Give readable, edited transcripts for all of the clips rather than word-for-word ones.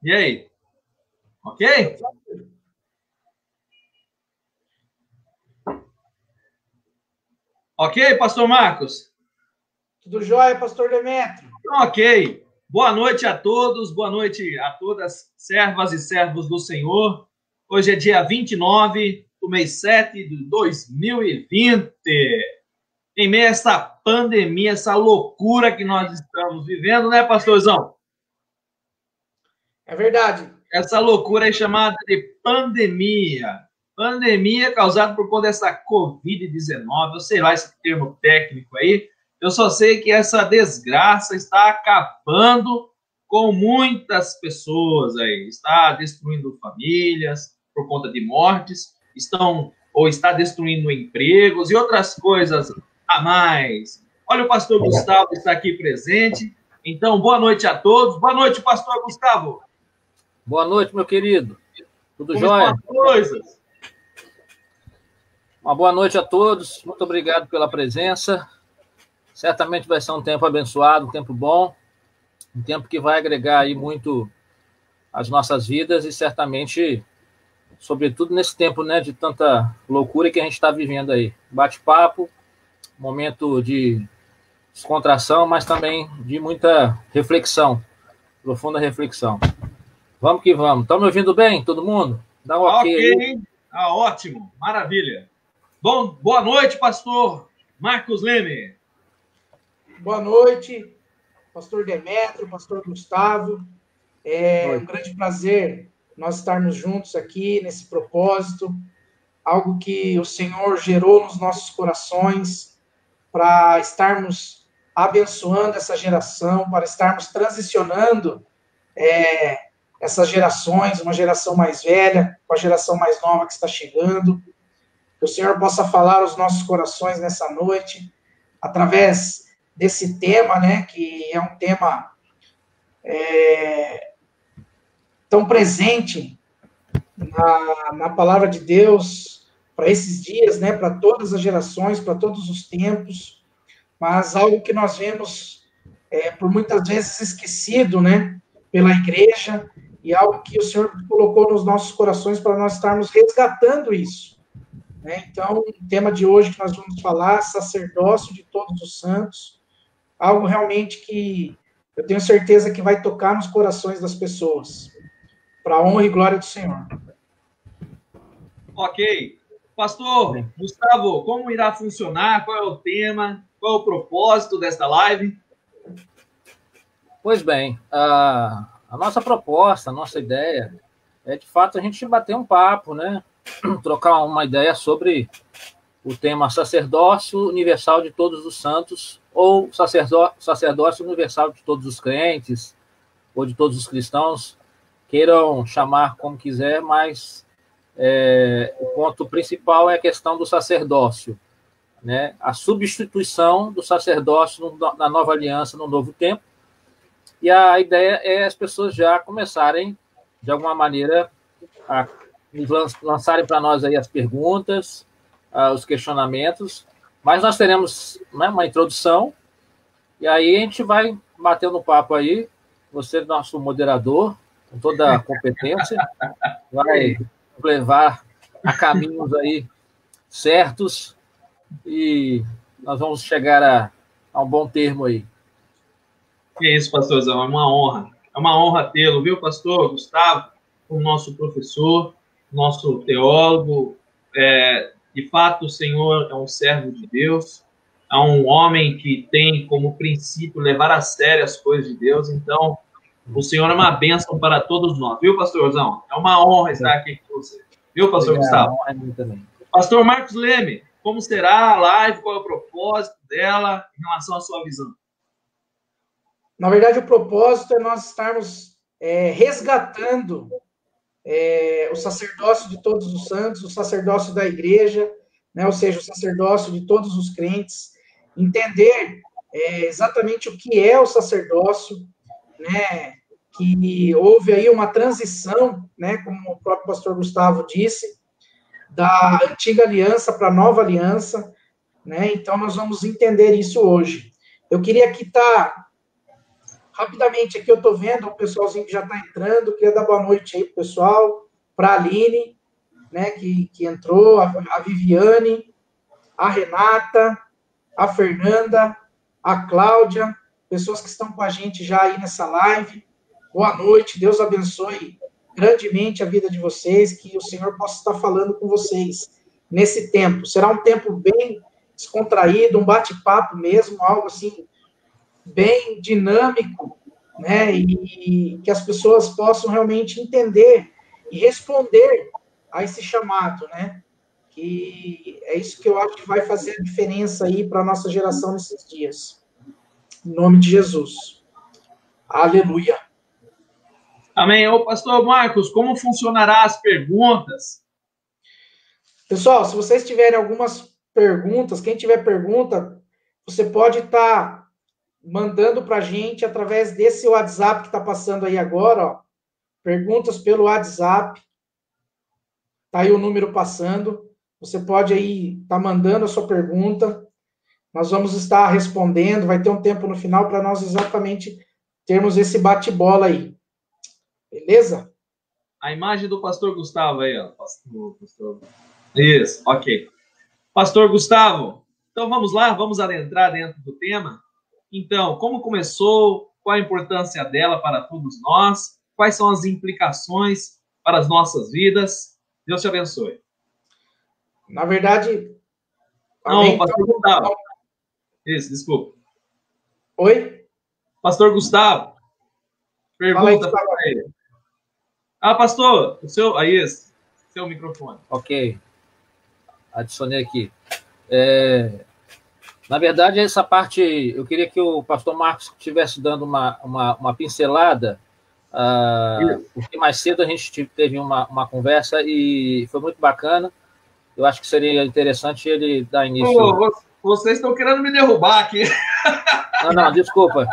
E aí? Ok? Ok, pastor Marcos? Tudo jóia, pastor Demetrio? Ok. Boa noite a todos, boa noite a todas, servas e servos do Senhor. Hoje é dia 29 do mês 7 de 2020. Em meio a essa pandemia, essa loucura que nós estamos vivendo, né, pastorzão? É verdade. Essa loucura é chamada de pandemia. Pandemia causada por conta dessa Covid-19, eu sei lá esse termo técnico aí. Eu só sei que essa desgraça está acabando com muitas pessoas aí. Está destruindo famílias por conta de mortes, está destruindo empregos e outras coisas a mais. Olha, o pastor Gustavo está aqui presente. Então, boa noite a todos. Boa noite, pastor Gustavo. Boa noite, meu querido. Tudo Como jóia? estão as coisas? Uma boa noite a todos. Muito obrigado pela presença. Certamente vai ser um tempo abençoado, um tempo bom, um tempo que vai agregar aí muito às nossas vidas e certamente, sobretudo nesse tempo, né, de tanta loucura que a gente está vivendo aí. Bate-papo, momento de descontração, mas também de muita reflexão, profunda reflexão. Vamos que vamos. Estão me ouvindo bem, todo mundo? Dá um ok aí. Ótimo, maravilha. Bom, boa noite, pastor Marcos Leme. Boa noite, pastor Demetrio, pastor Gustavo. É um grande prazer nós estarmos juntos aqui nesse propósito, algo que o Senhor gerou nos nossos corações para estarmos abençoando essa geração, para estarmos transicionando essas gerações, uma geração mais velha com a geração mais nova que está chegando. Que o Senhor possa falar aos nossos corações nessa noite, através desse tema, né, que é um tema tão presente na palavra de Deus para esses dias, né, para todas as gerações, para todos os tempos, mas algo que nós vemos por muitas vezes esquecido, né, pela igreja, e algo que o Senhor colocou nos nossos corações para nós estarmos resgatando isso. Né? Então, o tema de hoje que nós vamos falar, sacerdócio de todos os santos, algo realmente que eu tenho certeza que vai tocar nos corações das pessoas, para a honra e glória do Senhor. Ok. Pastor Gustavo, como irá funcionar? Qual é o tema? Qual é o propósito desta live? Pois bem, a nossa proposta, a nossa ideia é, de fato, a gente bater um papo, né? Trocar uma ideia sobre o tema sacerdócio universal de todos os santos, ou sacerdócio universal de todos os crentes, ou de todos os cristãos, queiram chamar como quiser, mas o ponto principal é a questão do sacerdócio, né? A substituição do sacerdócio na nova aliança, no novo tempo. E a ideia é as pessoas já começarem, de alguma maneira, a lançarem para nós aí as perguntas, os questionamentos, mas nós teremos, né, uma introdução, e aí a gente vai batendo um papo aí, você, nosso moderador, com toda a competência, vai levar a caminhos aí certos, e nós vamos chegar a um bom termo aí. Que isso, pastorzão, é uma honra tê-lo, viu, pastor Gustavo, como nosso professor, nosso teólogo. De fato, o Senhor é um servo de Deus, é um homem que tem como princípio levar a sério as coisas de Deus. Então, o Senhor é uma bênção para todos nós, viu, pastorzão? É uma honra estar aqui com você. Viu, pastor Gustavo? É muito também. Pastor Marcos Leme, como será a live? Qual é o propósito dela em relação à sua visão? Na verdade, o propósito é nós estarmos resgatando o sacerdócio de todos os santos, o sacerdócio da igreja, né? Ou seja, o sacerdócio de todos os crentes, entender exatamente o que é o sacerdócio, né? Que houve aí uma transição, né? Como o próprio pastor Gustavo disse, da antiga aliança para a nova aliança, né? Então, nós vamos entender isso hoje. Eu queria aqui estar Rapidamente aqui eu estou vendo o pessoalzinho que já está entrando. Queria dar boa noite aí para o pessoal, para a Aline, né, que entrou, a Viviane, a Renata, a Fernanda, a Cláudia, pessoas que estão com a gente já aí nessa live. Boa noite, Deus abençoe grandemente a vida de vocês, que o Senhor possa estar falando com vocês nesse tempo. Será um tempo bem descontraído, um bate-papo mesmo, algo assim, bem dinâmico, né? E que as pessoas possam realmente entender e responder a esse chamado, né? Que é isso que eu acho que vai fazer a diferença aí para a nossa geração nesses dias. Em nome de Jesus. Aleluia. Amém. Ô, pastor Marcos, como funcionará as perguntas? Pessoal, se vocês tiverem algumas perguntas, quem tiver pergunta, você pode estar mandando para a gente através desse WhatsApp que está passando aí agora, ó. Perguntas pelo WhatsApp. Tá aí o número passando. Você pode aí estar mandando a sua pergunta. Nós vamos estar respondendo. Vai ter um tempo no final para nós exatamente termos esse bate-bola aí. Beleza? A imagem do pastor Gustavo aí, ó. Pastor. Isso, ok. Pastor Gustavo, então vamos lá, vamos adentrar dentro do tema. Então, como começou, qual a importância dela para todos nós, quais são as implicações para as nossas vidas. Deus te abençoe. Na verdade... Não, pastor Gustavo. Isso, desculpa. Oi? Pastor Gustavo, pergunta para ele. Ah, pastor, o seu... Aí, seu microfone. Ok. Adicionei aqui. Na verdade, essa parte, eu queria que o pastor Marcos estivesse dando uma pincelada, porque mais cedo a gente teve uma conversa e foi muito bacana. Eu acho que seria interessante ele dar início. Vocês estão querendo me derrubar aqui. Não, desculpa.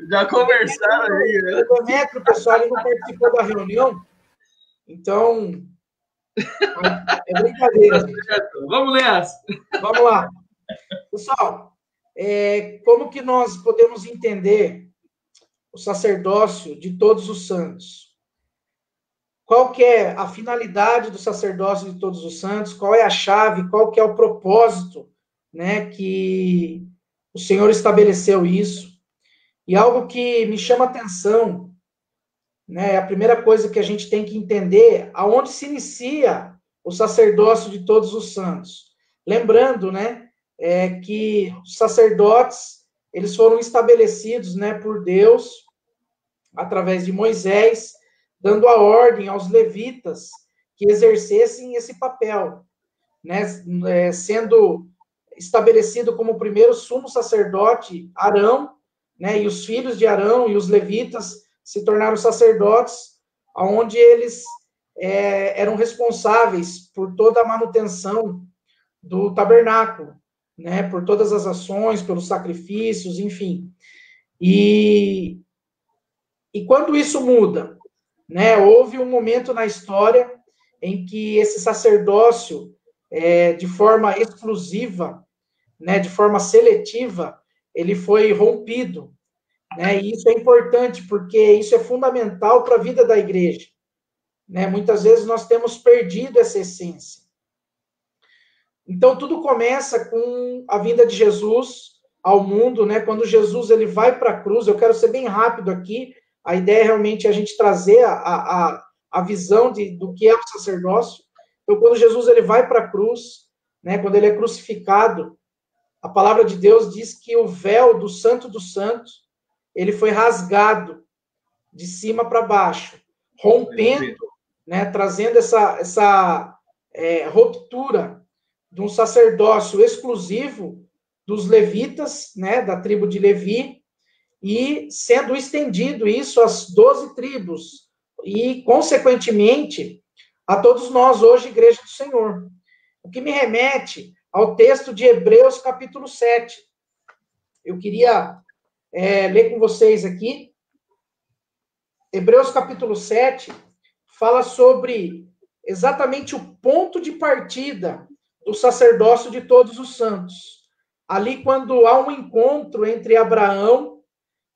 Já conversaram aí. Né? O Demetrio, pessoal, ele não participou da reunião, então... É brincadeira, gente. Vamos nessa. Vamos lá. Pessoal, como que nós podemos entender o sacerdócio de todos os santos? Qual que é a finalidade do sacerdócio de todos os santos? Qual é a chave? Qual que é o propósito, né, que o Senhor estabeleceu isso? E algo que me chama a atenção, né, a primeira coisa que a gente tem que entender, aonde se inicia o sacerdócio de todos os santos. Lembrando, né, que os sacerdotes, eles foram estabelecidos, né, por Deus, através de Moisés, dando a ordem aos levitas que exercessem esse papel, né, sendo estabelecido como o primeiro sumo sacerdote Arão, né, e os filhos de Arão e os levitas se tornaram sacerdotes, onde eles eram responsáveis por toda a manutenção do tabernáculo, né, por todas as ações, pelos sacrifícios, enfim. E quando isso muda, né, houve um momento na história em que esse sacerdócio, de forma exclusiva, né, de forma seletiva, ele foi rompido. Né? E isso é importante, porque isso é fundamental para a vida da igreja. Né? Muitas vezes nós temos perdido essa essência. Então, tudo começa com a vinda de Jesus ao mundo, né? Quando Jesus ele vai para a cruz. Eu quero ser bem rápido aqui, a ideia é realmente a gente trazer a visão do que é o sacerdócio. Então, quando Jesus ele vai para a cruz, né? Quando ele é crucificado, a palavra de Deus diz que o véu do Santo dos Santos ele foi rasgado de cima para baixo, rompendo, né, trazendo essa ruptura de um sacerdócio exclusivo dos levitas, né, da tribo de Levi, e sendo estendido isso às 12 tribos, e, consequentemente, a todos nós hoje, Igreja do Senhor. O que me remete ao texto de Hebreus, capítulo 7. Eu queria ler com vocês aqui. Hebreus capítulo 7 fala sobre exatamente o ponto de partida do sacerdócio de todos os santos. ali quando há um encontro entre Abraão,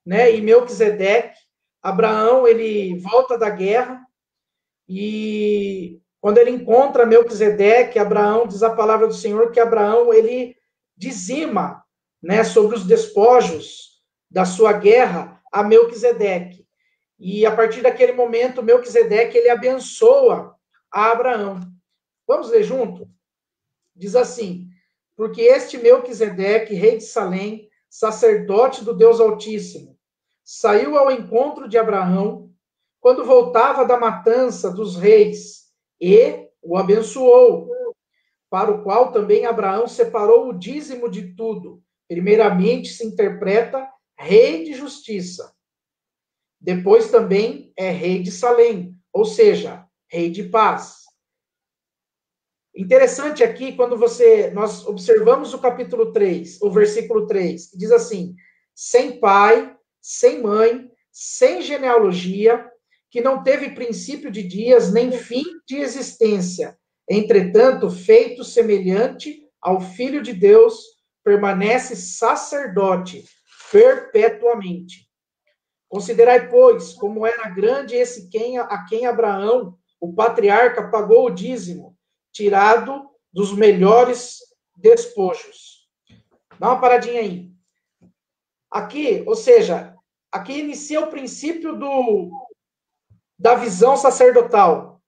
né, e Melquisedeque. Abraão, ele volta da guerra, e quando ele encontra Melquisedeque, Abraão, diz a palavra do Senhor que Abraão, ele dizima, né, sobre os despojos da sua guerra a Melquisedeque. E a partir daquele momento, Melquisedeque, ele abençoa a Abraão. Vamos ler junto? Diz assim: porque este Melquisedeque, rei de Salém, sacerdote do Deus Altíssimo, saiu ao encontro de Abraão quando voltava da matança dos reis e o abençoou, para o qual também Abraão separou o dízimo de tudo. Primeiramente se interpreta rei de justiça. Depois também é rei de Salém, ou seja, rei de paz. Interessante aqui, quando nós observamos o capítulo 3, o versículo 3, que diz assim: sem pai, sem mãe, sem genealogia, que não teve princípio de dias, nem fim de existência. Entretanto, feito semelhante ao Filho de Deus, permanece sacerdote perpetuamente. Considerai, pois, como era grande esse a quem Abraão, o patriarca, pagou o dízimo, tirado dos melhores despojos. Dá uma paradinha aí. Aqui, ou seja, aqui inicia o princípio da visão sacerdotal,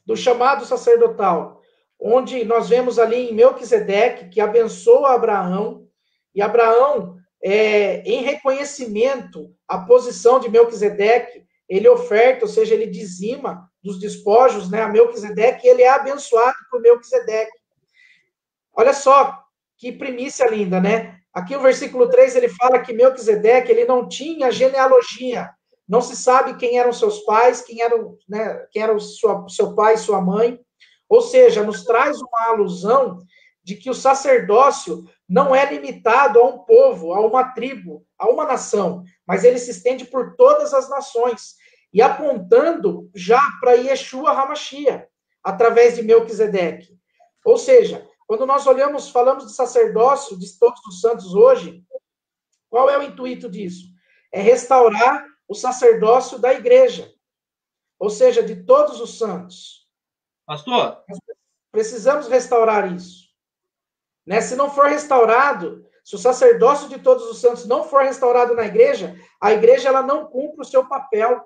do chamado sacerdotal, onde nós vemos ali em Melquisedeque, que abençoa Abraão, e Abraão, em reconhecimento à posição de Melquisedeque, ele oferta, ou seja, ele dizima dos despojos, né, a Melquisedeque, e ele é abençoado por Melquisedeque. Olha só, que primícia linda, né? Aqui o versículo 3, ele fala que Melquisedeque, ele não tinha genealogia, não se sabe quem eram seus pais, quem era o seu pai e sua mãe, ou seja, nos traz uma alusão de que o sacerdócio não é limitado a um povo, a uma tribo, a uma nação, mas ele se estende por todas as nações, e apontando já para Yeshua HaMashiach, através de Melquisedeque. Ou seja, quando nós falamos de sacerdócio de todos os santos hoje, qual é o intuito disso? É restaurar o sacerdócio da igreja, ou seja, de todos os santos. Pastor? Precisamos restaurar isso. Né? Se não for restaurado, se o sacerdócio de todos os santos não for restaurado na igreja, a igreja ela não cumpre o seu papel.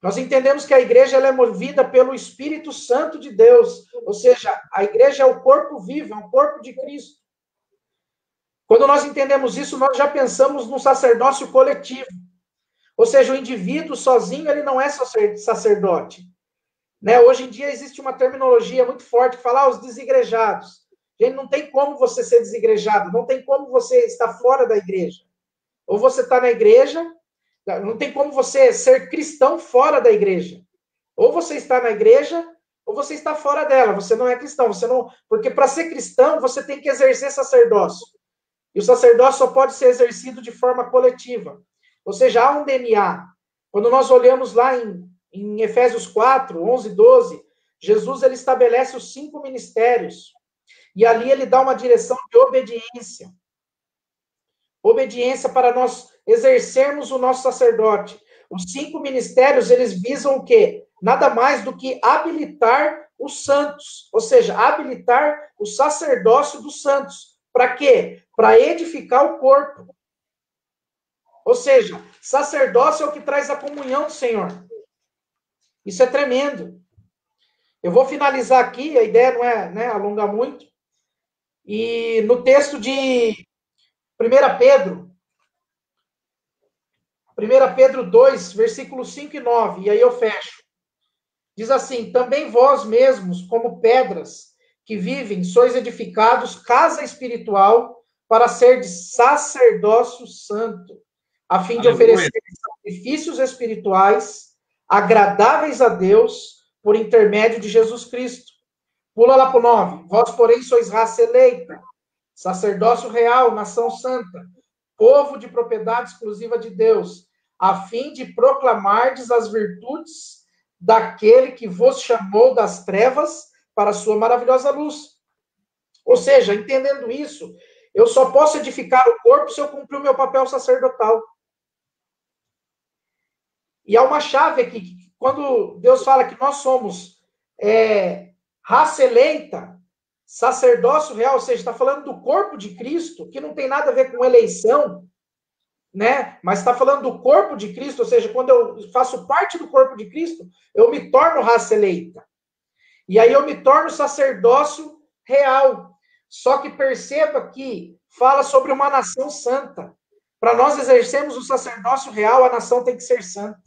Nós entendemos que a igreja ela é movida pelo Espírito Santo de Deus, ou seja, a igreja é o corpo vivo, é o corpo de Cristo. Quando nós entendemos isso, nós já pensamos no sacerdócio coletivo. Ou seja, o indivíduo sozinho, ele não é sacerdote. Né? Hoje em dia existe uma terminologia muito forte que fala os desigrejados. Gente, não tem como você ser desigrejado, não tem como você estar fora da igreja. Ou você está na igreja, não tem como você ser cristão fora da igreja. Ou você está na igreja, ou você está fora dela. Você não é cristão. Porque para ser cristão, você tem que exercer sacerdócio. E o sacerdócio só pode ser exercido de forma coletiva. Ou seja, há um DNA. Quando nós olhamos lá em Efésios 4, 11, 12, Jesus ele estabelece os 5 ministérios. E ali ele dá uma direção de obediência. Obediência para nós exercermos o nosso sacerdote. Os 5 ministérios, eles visam o quê? Nada mais do que habilitar os santos. Ou seja, habilitar o sacerdócio dos santos. Para quê? Para edificar o corpo. Ou seja, sacerdócio é o que traz a comunhão do Senhor. Isso é tremendo. Eu vou finalizar aqui, a ideia não é, né, alongar muito. E no texto de 1 Pedro 2, versículos 5 e 9, e aí eu fecho. Diz assim: também vós mesmos, como pedras que vivem, sois edificados casa espiritual para ser de sacerdócio santo, a fim de oferecer sacrifícios espirituais agradáveis a Deus por intermédio de Jesus Cristo. Pula lá para o 9. Vós, porém, sois raça eleita, sacerdócio real, nação santa, povo de propriedade exclusiva de Deus, a fim de proclamardes as virtudes daquele que vos chamou das trevas para a sua maravilhosa luz. Ou seja, entendendo isso, Eu só posso edificar o corpo se eu cumprir o meu papel sacerdotal. E há uma chave aqui, quando Deus fala que nós somos raça eleita, sacerdócio real, ou seja, está falando do corpo de Cristo, que não tem nada a ver com eleição, né? Mas está falando do corpo de Cristo, ou seja, quando eu faço parte do corpo de Cristo, eu me torno raça eleita. E aí eu me torno sacerdócio real. Só que perceba que fala sobre uma nação santa. Para nós exercermos o sacerdócio real, a nação tem que ser santa.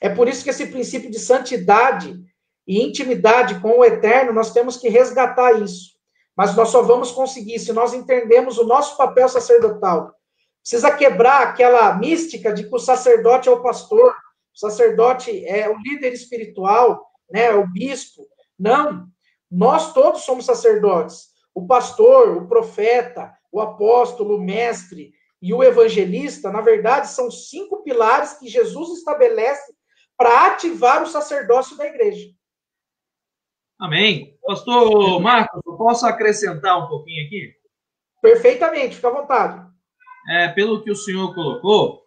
É por isso que esse princípio de santidade e intimidade com o eterno, nós temos que resgatar isso. Mas nós só vamos conseguir se nós entendemos o nosso papel sacerdotal. Precisa quebrar aquela mística de que o sacerdote é o pastor, o sacerdote é o líder espiritual, né, o bispo. Não, nós todos somos sacerdotes. O pastor, o profeta, o apóstolo, o mestre e o evangelista, na verdade, são 5 pilares que Jesus estabelece para ativar o sacerdócio da igreja. Amém. Pastor Marcos, eu posso acrescentar um pouquinho aqui? Perfeitamente, fica à vontade. Pelo que o senhor colocou,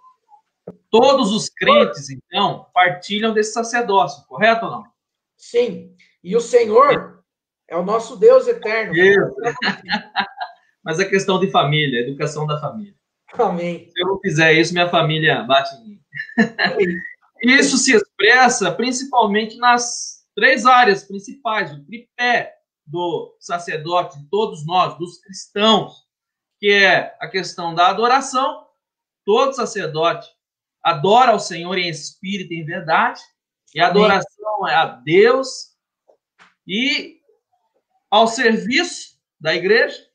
todos os crentes, então, partilham desse sacerdócio, correto ou não? Sim. E o Senhor é o nosso Deus eterno. Mas a questão de família, educação da família. Amém. Se eu não fizer isso, minha família bate em mim. Isso se expressa principalmente nas 3 áreas principais, o tripé do sacerdote, de todos nós, dos cristãos, que é a questão da adoração. Todo sacerdote adora ao Senhor em espírito e em verdade, e a adoração é a Deus e ao serviço da igreja,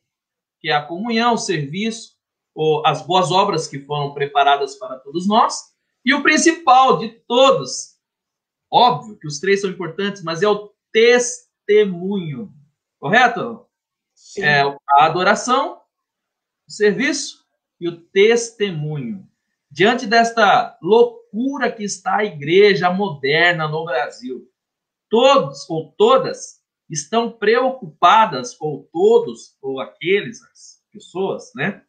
que é a comunhão, o serviço, ou as boas obras que foram preparadas para todos nós, e o principal de todos, óbvio que os 3 são importantes, mas é o testemunho, correto? Sim. A adoração, o serviço e o testemunho. Diante desta loucura que está a igreja moderna no Brasil, todos ou todas estão preocupadas, ou todos, ou aqueles, as pessoas, né?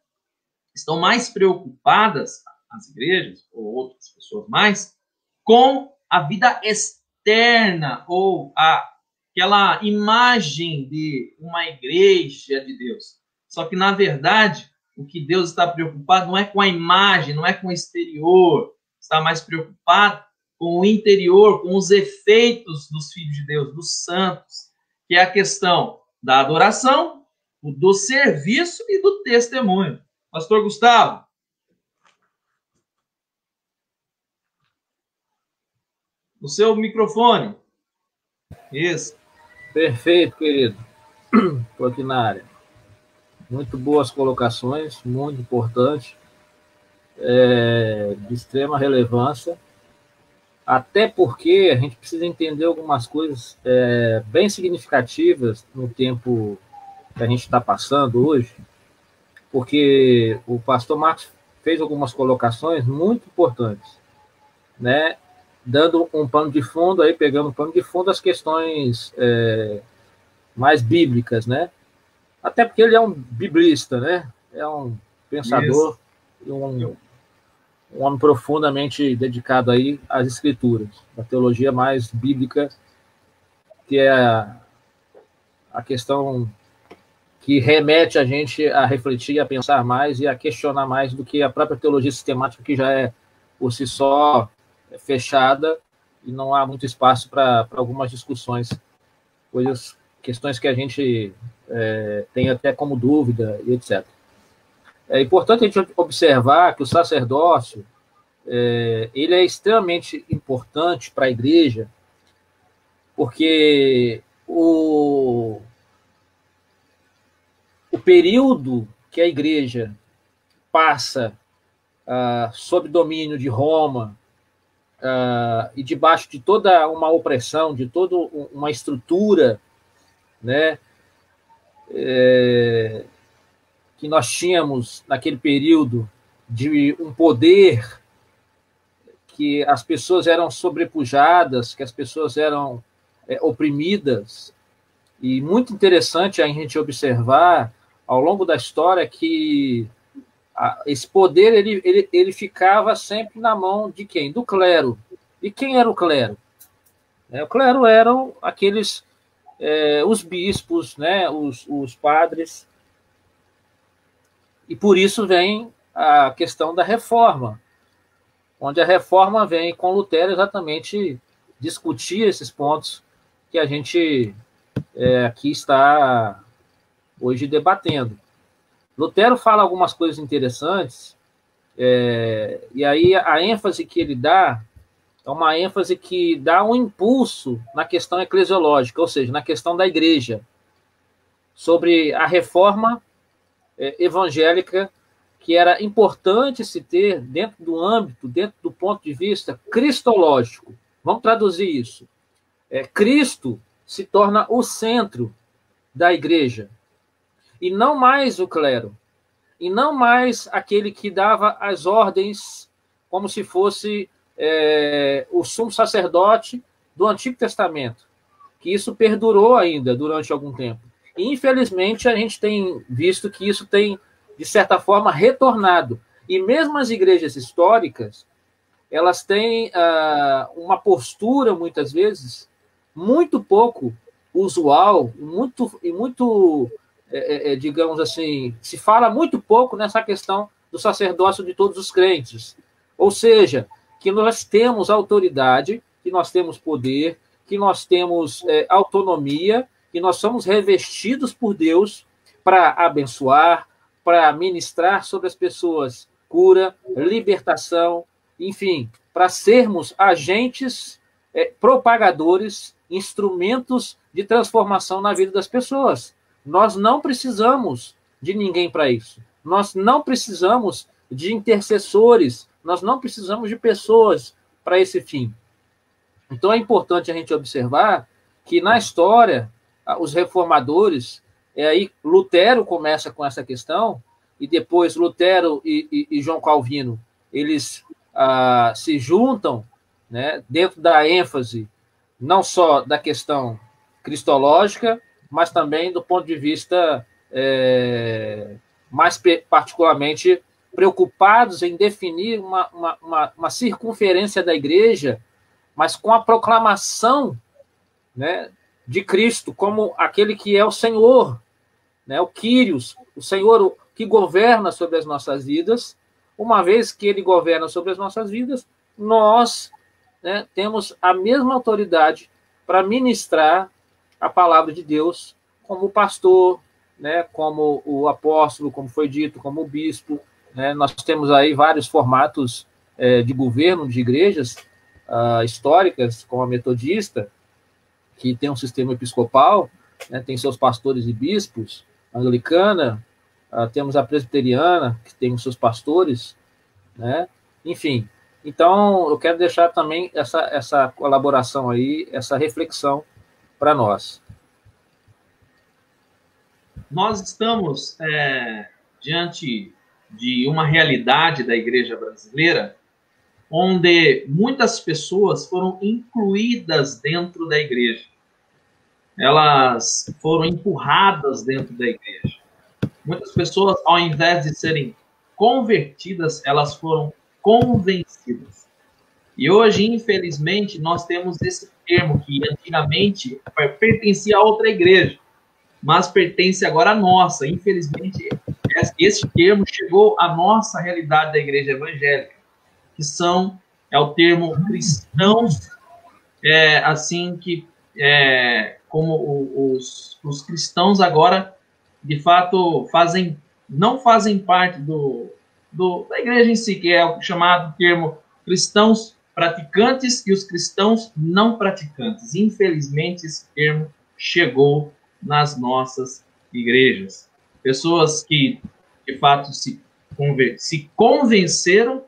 Estão mais preocupadas, as igrejas, ou outras pessoas mais, com a vida externa, ou aquela imagem de uma igreja de Deus. Só que, na verdade, o que Deus está preocupado não é com a imagem, não é com o exterior, está mais preocupado com o interior, com os efeitos dos filhos de Deus, dos santos, que é a questão da adoração, do serviço e do testemunho. Pastor Gustavo. O seu microfone. Isso. Perfeito, querido. Estou aqui na área. Muito boas colocações, muito importante, de extrema relevância, até porque a gente precisa entender algumas coisas bem significativas no tempo que a gente está passando hoje, porque o pastor Marcos fez algumas colocações muito importantes, né? Dando um pano de fundo, aí pegando um pano de fundo as questões mais bíblicas, né? Até porque ele é um biblista, né? É um pensador, e um homem profundamente dedicado aí às escrituras, à teologia mais bíblica, que é a questão que remete a gente a refletir, a pensar mais e a questionar mais do que a própria teologia sistemática, que já é, por si só, fechada e não há muito espaço para algumas discussões, questões que a gente tem até como dúvida e etc. É importante a gente observar que o sacerdócio ele é extremamente importante para a igreja, porque o período que a igreja passa sob domínio de Roma e debaixo de toda uma opressão, de toda uma estrutura, né, que nós tínhamos naquele período, de um poder que as pessoas eram sobrepujadas, que as pessoas eram oprimidas. E muito interessante a gente observar ao longo da história que esse poder ele ficava sempre na mão de quem? Do clero. E quem era o clero? O clero eram aqueles, os bispos, né, os padres. E por isso vem a questão da reforma, onde a reforma vem com Lutero exatamente discutir esses pontos que a gente aqui está hoje debatendo. Lutero fala algumas coisas interessantes, e aí a ênfase que ele dá é uma ênfase que dá um impulso na questão eclesiológica, ou seja, na questão da igreja, sobre a reforma evangélica, que era importante se ter dentro do âmbito, dentro do ponto de vista cristológico. Vamos traduzir isso. Cristo se torna o centro da igreja, e não mais o clero, e não mais aquele que dava as ordens como se fosse o sumo sacerdote do Antigo Testamento, que isso perdurou ainda durante algum tempo. E, infelizmente, a gente tem visto que isso tem, de certa forma, retornado. E mesmo as igrejas históricas, elas têm uma postura, muitas vezes, muito pouco usual, muito digamos assim, se fala muito pouco nessa questão do sacerdócio de todos os crentes. Ou seja, que nós temos autoridade, que nós temos poder, que nós temos autonomia, que nós somos revestidos por Deus para abençoar, para ministrar sobre as pessoas cura, libertação, enfim, para sermos agentes propagadores, instrumentos de transformação na vida das pessoas. Nós não precisamos de ninguém para isso. Nós não precisamos de intercessores, nós não precisamos de pessoas para esse fim. Então é importante a gente observar que na história, os reformadores, aí Lutero começa com essa questão, e depois Lutero e João Calvino, eles se juntam, né, dentro da ênfase, não só da questão cristológica, mas também do ponto de vista mais particularmente preocupados em definir uma circunferência da igreja, mas com a proclamação, né, de Cristo como aquele que é o Senhor, né, o Kyrios, o Senhor que governa sobre as nossas vidas. Uma vez que ele governa sobre as nossas vidas, nós, né, temos a mesma autoridade para ministrar a palavra de Deus como pastor, né, como o apóstolo, como foi dito, como o bispo. Né? Nós temos aí vários formatos de governo de igrejas históricas, como a metodista, que tem um sistema episcopal, né, tem seus pastores e bispos, a anglicana, temos a presbiteriana, que tem os seus pastores, né? Enfim. Então, eu quero deixar também essa colaboração aí, essa reflexão para nós. Nós estamos diante de uma realidade da igreja brasileira onde muitas pessoas foram incluídas dentro da igreja. Elas foram empurradas dentro da igreja. Muitas pessoas, ao invés de serem convertidas, elas foram convencidas. E hoje, infelizmente, nós temos esse termo que antigamente pertencia a outra igreja, mas pertence agora à nossa. Infelizmente, esse termo chegou à nossa realidade da igreja evangélica, que é o termo cristãos, assim que, como os cristãos agora, de fato, não fazem parte da igreja em si, que é o chamado termo cristãos praticantes e os cristãos não praticantes. Infelizmente, esse termo chegou nas nossas igrejas. Pessoas que, de fato, se convenceram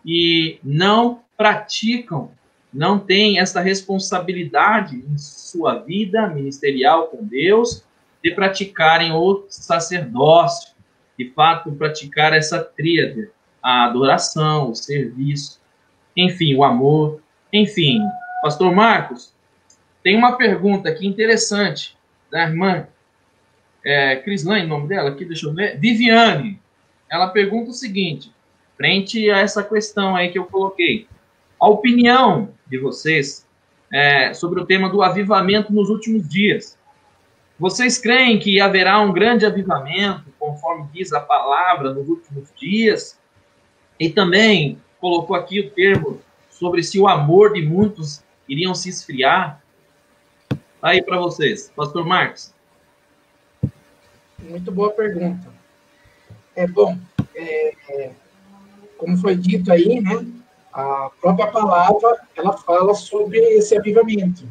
e não praticam, não têm essa responsabilidade em sua vida ministerial com Deus de praticarem o sacerdócio, de fato, praticar essa tríade, a adoração, o serviço, enfim, o amor. Enfim, Pastor Marcos, tem uma pergunta aqui interessante da irmã Crislane, o nome dela aqui, deixa eu ver, Viviane, ela pergunta o seguinte, frente a essa questão aí que eu coloquei, a opinião de vocês sobre o tema do avivamento nos últimos dias. Vocês creem que haverá um grande avivamento, conforme diz a palavra, nos últimos dias? E também colocou aqui o termo sobre se o amor de muitos iriam se esfriar. Tá aí para vocês. Pastor Marcos. Muito boa pergunta. Como foi dito aí, né, a própria palavra, ela fala sobre esse avivamento.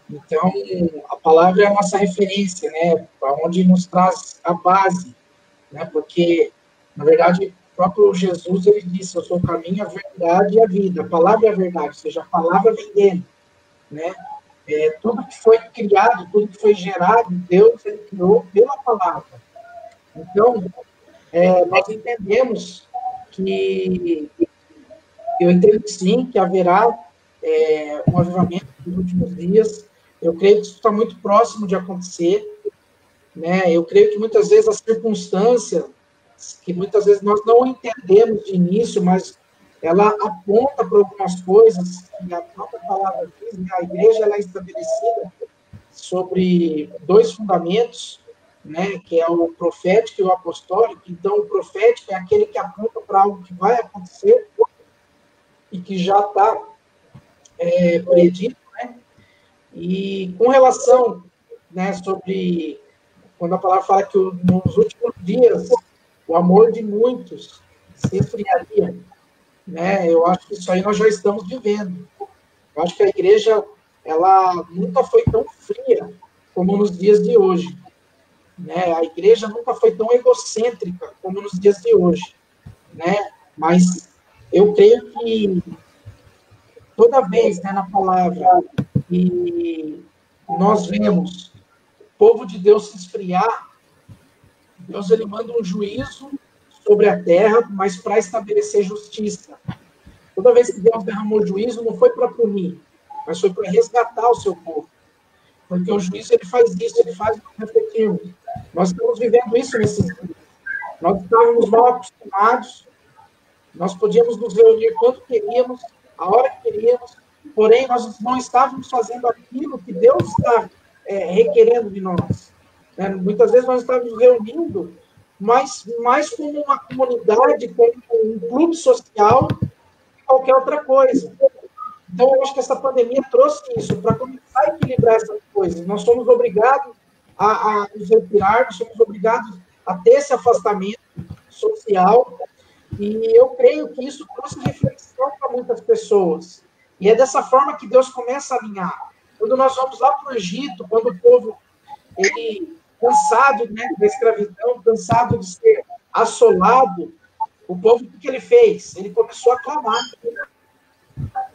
Então, a palavra é a nossa referência, né, para onde nos traz a base, né, porque, na verdade, o próprio Jesus, ele disse, eu sou o caminho, a verdade e a vida. A palavra é a verdade, ou seja, a palavra vem dele, né. Tudo que foi criado, tudo que foi gerado, Deus, ele criou pela palavra. Então, nós entendemos que, eu entendo sim, que haverá um avivamento nos últimos dias. Eu creio que isso está muito próximo de acontecer, né? Eu creio que muitas vezes as circunstâncias, que muitas vezes nós não entendemos de início, mas ela aponta para algumas coisas que a própria palavra diz, né? A igreja ela é estabelecida sobre 2 fundamentos, né? Que é o profético e o apostólico. Então, o profético é aquele que aponta para algo que vai acontecer e que já está predito, né? E com relação, né, sobre quando a palavra fala que nos últimos dias o amor de muitos se esfriaria, né? Eu acho que isso aí nós já estamos vivendo. Eu acho que a igreja ela nunca foi tão fria como nos dias de hoje, né? A igreja nunca foi tão egocêntrica como nos dias de hoje, né? Mas eu creio que toda vez, né, na palavra que nós vemos o povo de Deus se esfriar, Deus ele manda um juízo sobre a terra, mas para estabelecer justiça. Toda vez que Deus derramou juízo, não foi para punir, mas foi para resgatar o seu povo. Porque o juízo ele faz isso, ele faz nós refletirmos. Nós estamos vivendo isso nesses dias. Nós estávamos mal acostumados, nós podíamos nos reunir quando queríamos, a hora que queríamos, porém nós não estávamos fazendo aquilo que Deus está requerendo de nós. Né? Muitas vezes nós estávamos nos reunindo, mas mais como uma comunidade, como um clube social, que qualquer outra coisa. Então, eu acho que essa pandemia trouxe isso, para começar a equilibrar essas coisas. Nós somos obrigados a nos retirar, nós somos obrigados a ter esse afastamento social, e eu creio que isso trouxe reflexão para muitas pessoas. E é dessa forma que Deus começa a alinhar. Quando nós vamos lá para o Egito, quando o povo, ele, cansado, né, da escravidão, cansado de ser assolado, o povo, o que ele fez? Ele começou a clamar.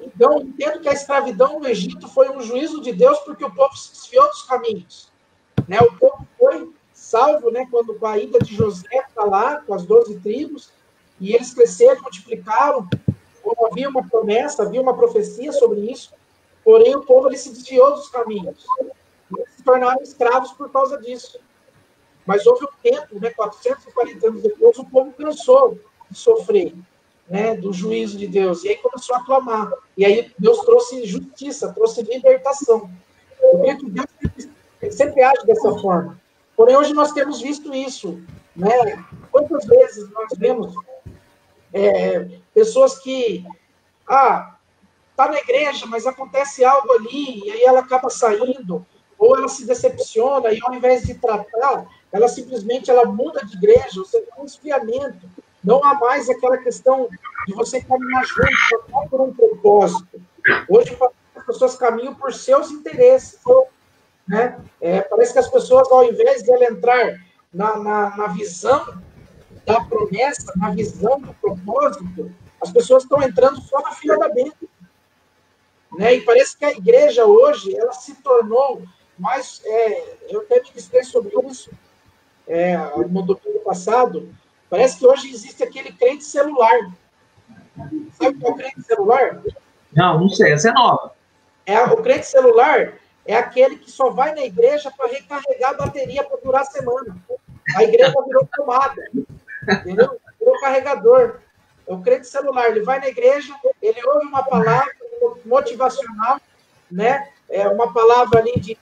Então, eu entendo que a escravidão no Egito foi um juízo de Deus, porque o povo se desviou dos caminhos. Né? O povo foi salvo, né, quando a ida de José está lá, com as 12 tribos, e eles cresceram, multiplicaram, como havia uma promessa, havia uma profecia sobre isso, porém o povo ele se desviou dos caminhos. Eles se tornaram escravos por causa disso. Mas houve um tempo, né, 440 anos depois, o povo cansou de sofrer, né, do juízo de Deus, e aí começou a clamar. E aí Deus trouxe justiça, trouxe libertação. Eu creio que Deus sempre age dessa forma. Porém, hoje nós temos visto isso, né? Quantas vezes nós vemos pessoas que tá na igreja, mas acontece algo ali, e aí ela acaba saindo, ou ela se decepciona, e ao invés de tratar, ela simplesmente muda de igreja, ou seja, um esfriamento. Não há mais aquela questão de você caminhar junto, por um propósito. Hoje, as pessoas caminham por seus interesses. Né? Parece que as pessoas, ao invés de ela entrar na visão da promessa, na visão do propósito, as pessoas estão entrando só na fila da bênção. Né? E parece que a igreja hoje, ela se tornou mais... eu até ministrei sobre isso no domingo passado. Parece que hoje existe aquele crente celular. Sabe o que é o crente celular? Não sei, essa é nova. O crente celular é aquele que só vai na igreja para recarregar a bateria para durar a semana. A igreja virou tomada, entendeu? Virou carregador. É o crente celular. Ele vai na igreja, ele ouve uma palavra motivacional, né? É uma palavra ali de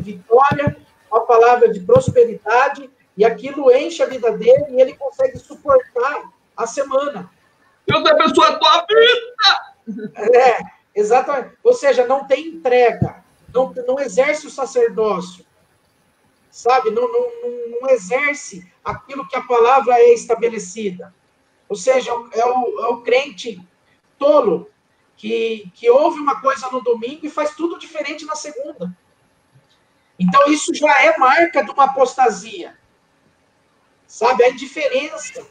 vitória, uma palavra de prosperidade, e aquilo enche a vida dele e ele consegue suportar a semana. Deus abençoe a tua vida! Exatamente. Ou seja, não tem entrega, não exerce o sacerdócio, sabe? Não exerce aquilo que a palavra é estabelecida. Ou seja, é o crente tolo que ouve uma coisa no domingo e faz tudo diferente na segunda. Então, isso já é marca de uma apostasia. Sabe? A indiferença.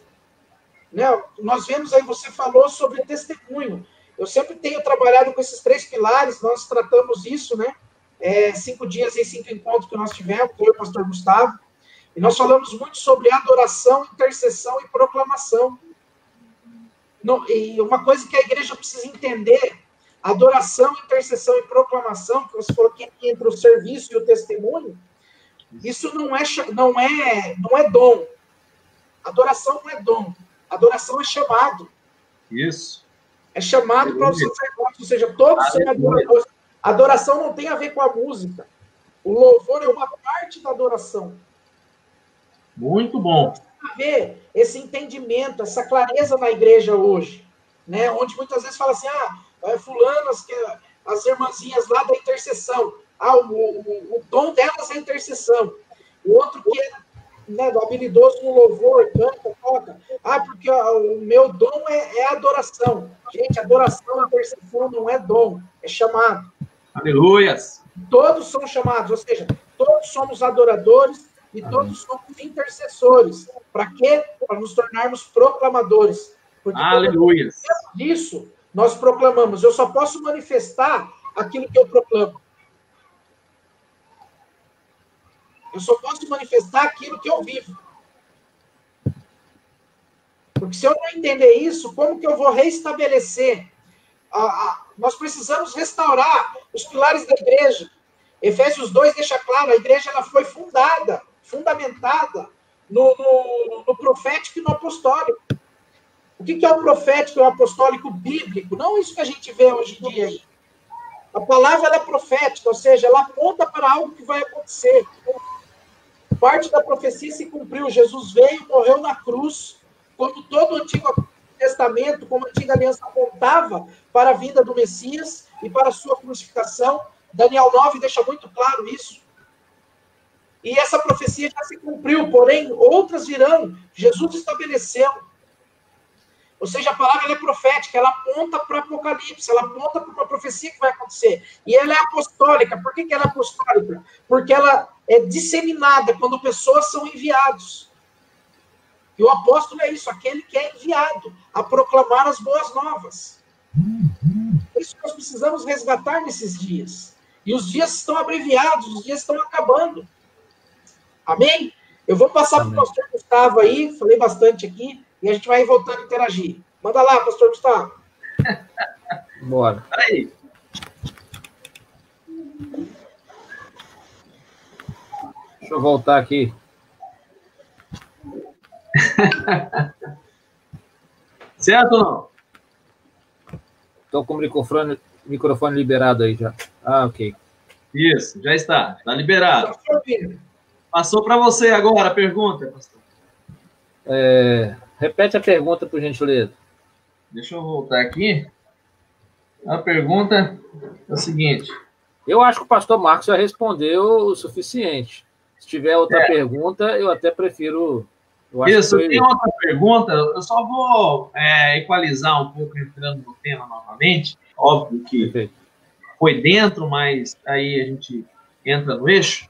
Né? Nós vemos aí, você falou sobre testemunho. Eu sempre tenho trabalhado com esses 3 pilares, nós tratamos isso, né? 5 dias e 5 encontros que nós tivemos, eu e o pastor Gustavo, e nós falamos muito sobre adoração, intercessão e proclamação. E uma coisa que a igreja precisa entender, adoração, intercessão e proclamação, que você falou que entre o serviço e o testemunho, isso não é dom. Adoração não é dom. Adoração é chamado. Isso. É chamado para o sacerdote, ou seja, todos são adoradores. Adoração não tem a ver com a música. O louvor é uma parte da adoração. Muito bom. Tem a ver esse entendimento, essa clareza na igreja hoje, né? Onde muitas vezes fala assim, fulanas, as irmãzinhas lá da intercessão, o dom delas é intercessão. O outro que é, né, habilidoso no louvor, canta, toca. Porque o meu dom é adoração. Gente, adoração, intercessão não é dom, é chamado. Aleluias. Todos são chamados, ou seja, todos somos adoradores e todos somos intercessores. Para quê? Para nos tornarmos proclamadores. Porque aleluias. Disso, nós proclamamos. Eu só posso manifestar aquilo que eu proclamo. Eu só posso manifestar aquilo que eu vivo. Porque se eu não entender isso, como que eu vou reestabelecer? Nós precisamos restaurar os pilares da igreja. Efésios 2 deixa claro, a igreja ela foi fundamentada no profético e no apostólico. O que é o profético e o apostólico bíblico? Não isso que a gente vê hoje em dia aí. A palavra ela é profética, ou seja, ela aponta para algo que vai acontecer. Parte da profecia se cumpriu. Jesus veio, morreu na cruz, como todo o Antigo Testamento, como a Antiga Aliança apontava para a vinda do Messias e para a sua crucificação. Daniel 9 deixa muito claro isso. E essa profecia já se cumpriu, porém, outras virão. Jesus estabeleceu. Ou seja, a palavra ela é profética, ela aponta para o Apocalipse, ela aponta para uma profecia que vai acontecer. E ela é apostólica. Por que ela é apostólica? Porque ela é disseminada quando pessoas são enviados. E o apóstolo é isso, aquele que é enviado a proclamar as boas novas. É isso que nós precisamos resgatar nesses dias. E os dias estão abreviados, os dias estão acabando. Amém? Eu vou passar para o pastor Gustavo aí, falei bastante aqui, e a gente vai voltando a interagir. Manda lá, pastor Gustavo. Bora. Aí. Deixa eu voltar aqui. Certo ou não? Estou com o microfone liberado aí já. Ok. Isso, já está. Está liberado. Passou para você agora a pergunta, pastor. Repete a pergunta, por gentileza. Deixa eu voltar aqui. A pergunta é o seguinte. Eu acho que o pastor Marcos já respondeu o suficiente. Se tiver outra pergunta, eu até prefiro... Isso, tem outra pergunta. Eu só vou equalizar um pouco entrando no tema novamente. Óbvio que foi dentro, mas aí a gente entra no eixo.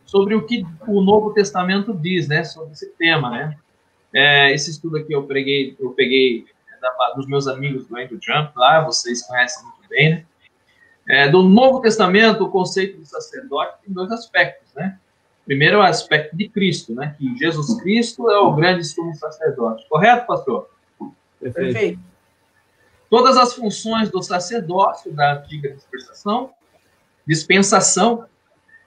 Sobre o que o Novo Testamento diz, né? Sobre esse tema, né? Esse estudo aqui eu peguei dos meus amigos do Andrew Jump, lá, vocês conhecem muito bem, né? Do Novo Testamento, o conceito do sacerdote tem 2 aspectos, né? Primeiro é o aspecto de Cristo, né? Que Jesus Cristo é o grande sumo sacerdote. Correto, pastor? Perfeito. Todas as funções do sacerdócio da antiga dispensação dispensação,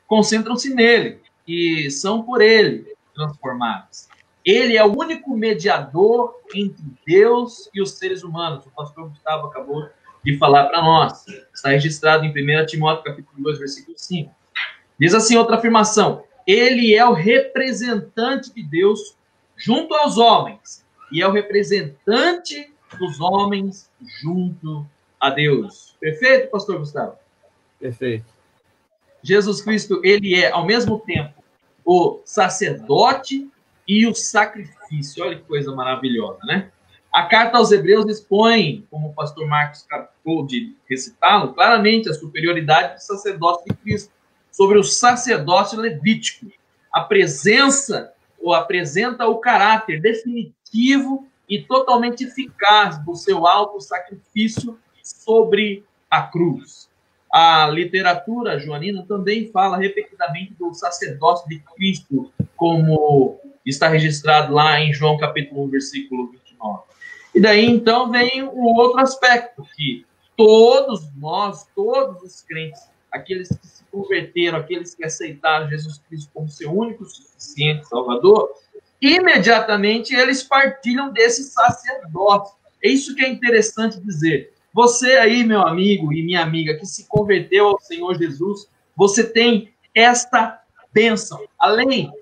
concentram-se nele e são por ele transformados. Ele é o único mediador entre Deus e os seres humanos. O pastor Gustavo acabou de falar para nós. Está registrado em 1 Timóteo, capítulo 2, versículo 5. Diz assim outra afirmação: ele é o representante de Deus junto aos homens e é o representante dos homens junto a Deus. Perfeito, pastor Gustavo? Perfeito. Jesus Cristo, ele é, ao mesmo tempo, o sacerdote e o sacrifício. Olha que coisa maravilhosa, né? A carta aos Hebreus expõe, como o pastor Marcos acabou de recitá-lo, claramente a superioridade do sacerdócio de Cristo sobre o sacerdócio levítico. A presença, ou apresenta o caráter definitivo e totalmente eficaz do seu alto sacrifício sobre a cruz. A literatura joanina também fala repetidamente do sacerdócio de Cristo, como está registrado lá em João capítulo 1, versículo 29. E daí, então, vem o outro aspecto, que todos nós, todos os crentes, aqueles que se converteram, aqueles que aceitaram Jesus Cristo como seu único, suficiente Salvador, imediatamente eles partilham desse sacerdócio. É isso que é interessante dizer. Você aí, meu amigo e minha amiga, que se converteu ao Senhor Jesus, você tem esta bênção. Além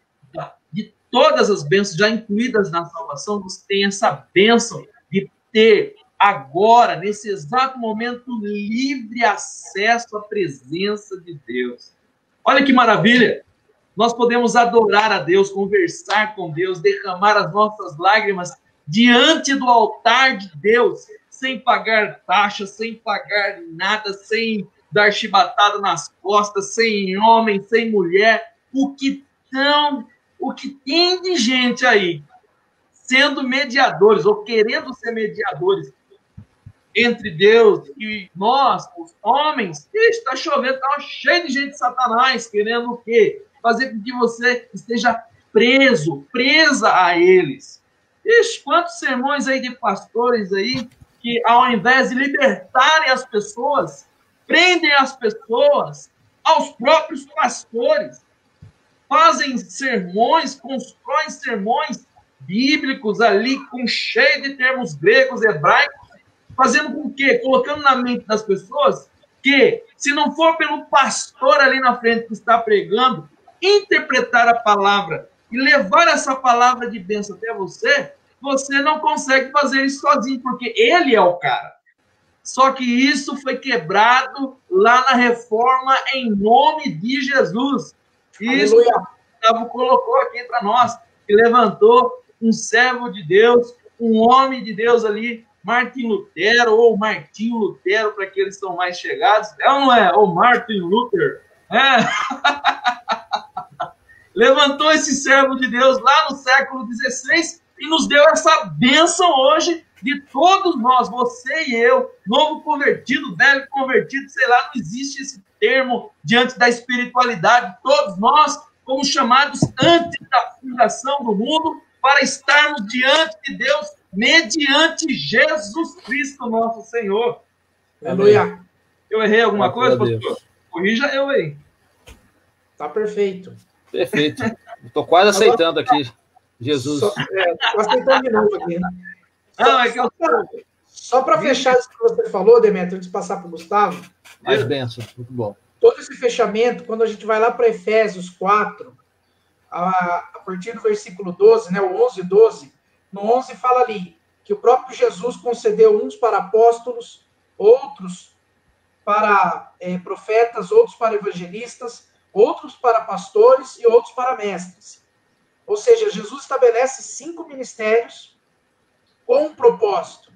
de todas as bênçãos já incluídas na salvação, você tem essa bênção de ter agora, nesse exato momento, livre acesso à presença de Deus. Olha que maravilha! Nós podemos adorar a Deus, conversar com Deus, derramar as nossas lágrimas diante do altar de Deus, sem pagar taxa, sem pagar nada, sem dar chibatada nas costas, sem homem, sem mulher. O que tem de gente aí sendo mediadores, ou querendo ser mediadores entre Deus e nós, os homens, está chovendo, está cheio de gente de Satanás, querendo o quê? Fazer com que você esteja presa a eles. Ixi, quantos sermões aí de pastores aí, que ao invés de libertarem as pessoas, prendem as pessoas aos próprios pastores, fazem sermões, constroem sermões bíblicos ali, com cheio de termos gregos, hebraicos, fazendo com que, colocando na mente das pessoas, que se não for pelo pastor ali na frente que está pregando, interpretar a palavra e levar essa palavra de bênção até você, você não consegue fazer isso sozinho, porque ele é o cara. Só que isso foi quebrado lá na reforma em nome de Jesus. Isso que o Gustavo colocou aqui para nós, que levantou um servo de Deus, um homem de Deus ali, Martin Lutero, ou Martinho Lutero, para aqueles que são mais chegados. É ou não é? Ou Martin Luther. É. Levantou esse servo de Deus lá no século XVI e nos deu essa bênção hoje de todos nós, você e eu, novo convertido, velho convertido, sei lá, não existe esse termo diante da espiritualidade. Todos nós fomos chamados antes da fundação do mundo para estarmos diante de Deus mediante Jesus Cristo, nosso Senhor. Aleluia. Eu errei alguma coisa, pastor? Corrija eu aí. Tá perfeito. Perfeito. Estou quase aceitando aqui, Jesus. Estou aceitando de novo aqui. Só para fechar isso que você falou, Demetrio, antes de passar para o Gustavo. Mais bênção, muito bom. Todo esse fechamento, quando a gente vai lá para Efésios 4, a partir do versículo 12, né, o 11 e 12, no 11 fala ali que o próprio Jesus concedeu uns para apóstolos, outros para profetas, outros para evangelistas, outros para pastores e outros para mestres. Ou seja, Jesus estabelece 5 ministérios com um propósito.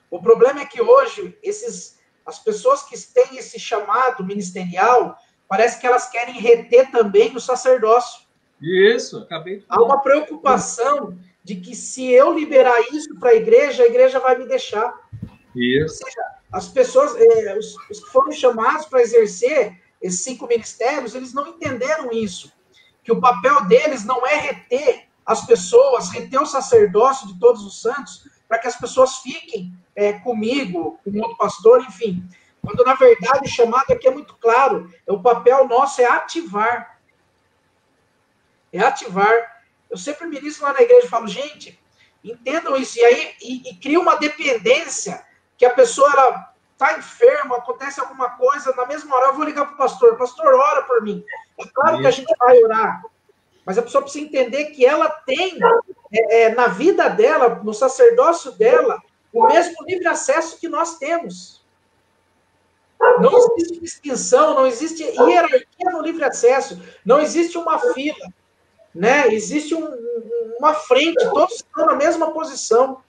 O problema é que hoje, as pessoas que têm esse chamado ministerial, parece que elas querem reter também o sacerdócio. Isso, acabei de falar. Há uma preocupação de que se eu liberar isso para a igreja vai me deixar. Isso. Ou seja, as pessoas, os que foram chamados para exercer esses 5 ministérios, eles não entenderam isso. Que o papel deles não é reter as pessoas, reter o sacerdócio de todos os santos, para que as pessoas fiquem comigo, com outro pastor, enfim. Quando, na verdade, o chamado aqui é muito claro. O papel nosso é ativar. É ativar. Eu sempre ministro lá na igreja e falo, gente, entendam isso. E aí e cria uma dependência que a pessoa está enferma, acontece alguma coisa, na mesma hora eu vou ligar para o pastor, ora por mim. É claro que a gente vai orar, mas a pessoa precisa entender que ela tem, na vida dela, no sacerdócio dela, o mesmo livre acesso que nós temos. Não existe distinção, não existe hierarquia no livre acesso, não existe uma fila, né? Existe uma frente, todos estão na mesma posição.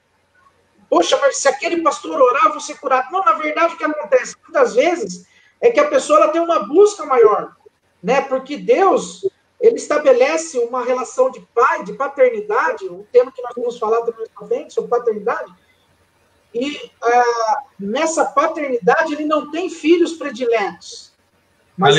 Poxa, mas se aquele pastor orar, eu vou ser curado. Não, na verdade, o que acontece muitas vezes é que a pessoa ela tem uma busca maior, né? Porque Deus, ele estabelece uma relação de pai, de paternidade, um tema que nós vamos falar também na frente, sobre paternidade, e nessa paternidade ele não tem filhos prediletos, mas